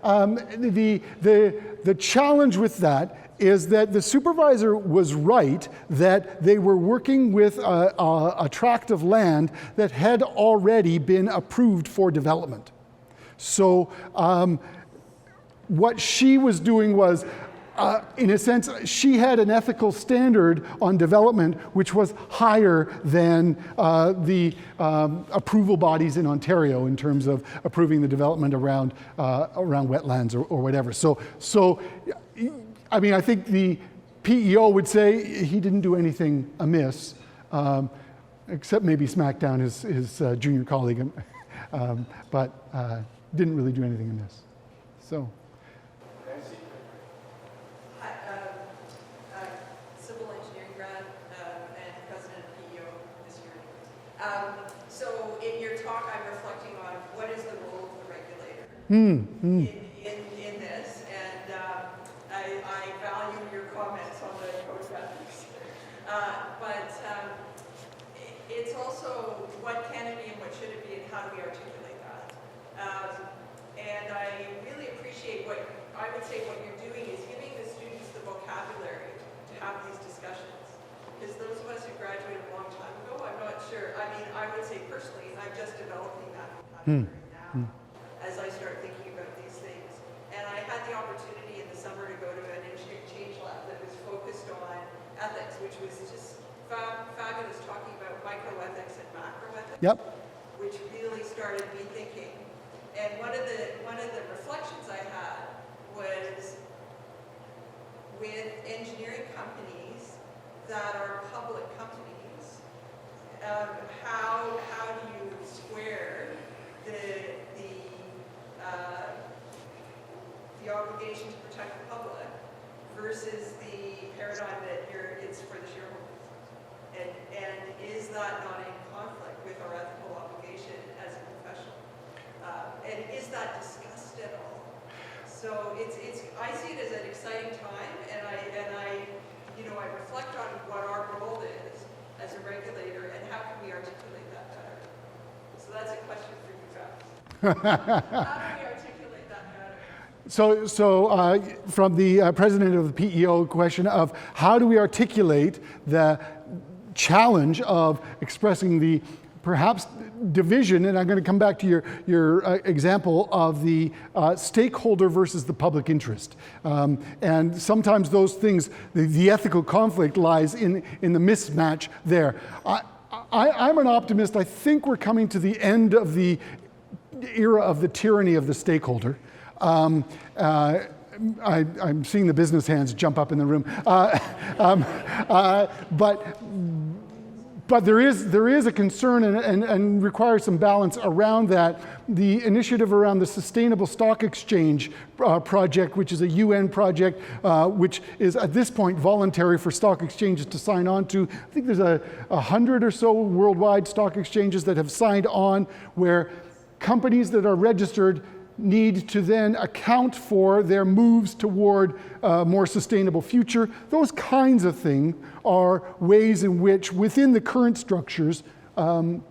The challenge with that is that the supervisor was right that they were working with a tract of land that had already been approved for development. So what she was doing was, in a sense, she had an ethical standard on development which was higher than the approval bodies in Ontario in terms of approving the development around wetlands or whatever. So I mean, I think the PEO would say he didn't do anything amiss, except maybe smack down his junior colleague, but didn't really do anything amiss. So. Civil engineering grad and president of PEO this year. So in your talk, I'm reflecting on what is the role of the regulator in this, and I value your comments on the code of ethics. But it's also what can it be and what should it be, and how do we articulate that? And I really appreciate what I would say what you're doing is giving the students the vocabulary to have these discussions. Because those of us who graduated a long time ago, I'm not sure. I mean, I would say personally, I'm just developing that vocabulary now as I start thinking about these things. And I had the opportunity in the summer to go to an engineering change lab that was focused on ethics, which was just fabulous, talking about microethics and macroethics, which really started me thinking. And one of the reflections I had was with engineering companies that are public companies, how do you square the obligation to protect the public versus the paradigm that it's for the shareholders, and is that not in conflict with our ethical obligation as a professional? And is that discussed at all? So I see it as an exciting time, and I reflect on what our role is as a regulator and how can we articulate that better. So that's a question for you guys. How do we articulate that better? So from the president of the PEO question of how do we articulate the challenge of expressing the perhaps division, and I'm going to come back to your example of the stakeholder versus the public interest. And sometimes those things, the ethical conflict lies in the mismatch there. I'm an optimist. I think we're coming to the end of the era of the tyranny of the stakeholder. I'm seeing the business hands jump up in the room. But there is a concern and requires some balance around that. The initiative around the Sustainable Stock Exchange project, which is a UN project, which is at this point voluntary for stock exchanges to sign on to. I think there's 100 or so worldwide stock exchanges that have signed on, where companies that are registered need to then account for their moves toward a more sustainable future. Those kinds of things are ways in which, within the current structures,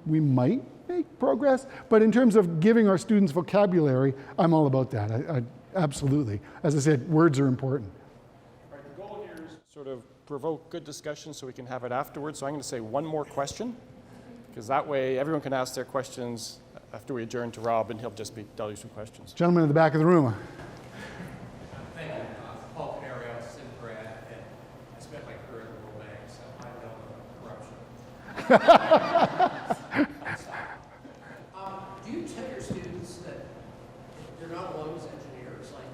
we might make progress. But in terms of giving our students vocabulary, I'm all about that. I absolutely. As I said, words are important. Right, the goal here is to sort of provoke good discussion so we can have it afterwards. So I'm going to say one more question, because that way everyone can ask their questions after we adjourn to Rob, and he'll just tell you some questions. Gentleman in the back of the room. Thank you. Paul Canary, I was a Sim grad, and I spent my career at the World Bank, so I know corruption. Do you tell your students that they're not alone as engineers? Like,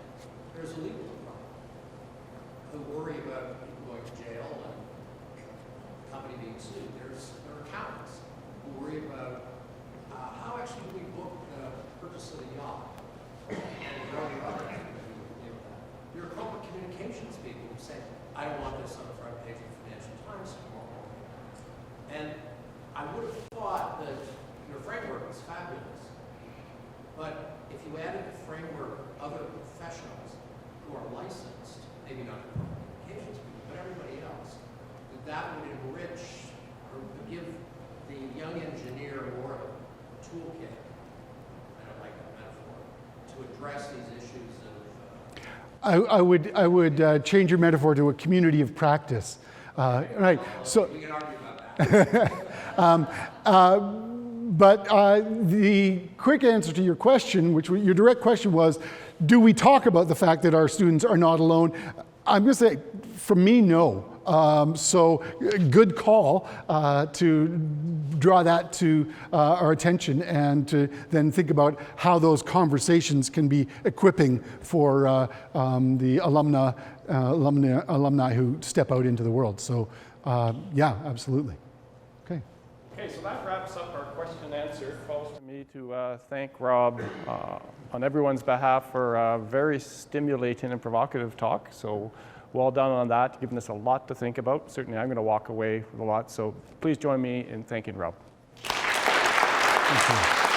there's a legal department who worry about people going to jail and the company being sued. There are accountants who worry about how actually do we book the purchase of the yacht? And there are other things that we deal with that. There are corporate communications people who say, I don't want this on the front page of the Financial Times tomorrow. And I would have thought that your framework was fabulous. But if you added the framework of other professionals who are licensed, maybe not the corporate communications people, but everybody else, that would enrich or give the young engineer more toolkit. I don't like that address these issues of I would change your metaphor to a community of practice. Right. So. we can argue about that. But the quick answer to your question, your direct question was, do we talk about the fact that our students are not alone? I'm going to say, for me, no. So good call to draw that to our attention and to then think about how those conversations can be equipping for the alumni who step out into the world. So yeah, absolutely. Okay. Okay, so that wraps up our question and answer. It falls to me to thank Rob on everyone's behalf for a very stimulating and provocative talk. So well done on that, giving us a lot to think about. Certainly I'm going to walk away with a lot. So please join me in thanking Rob. Thank you.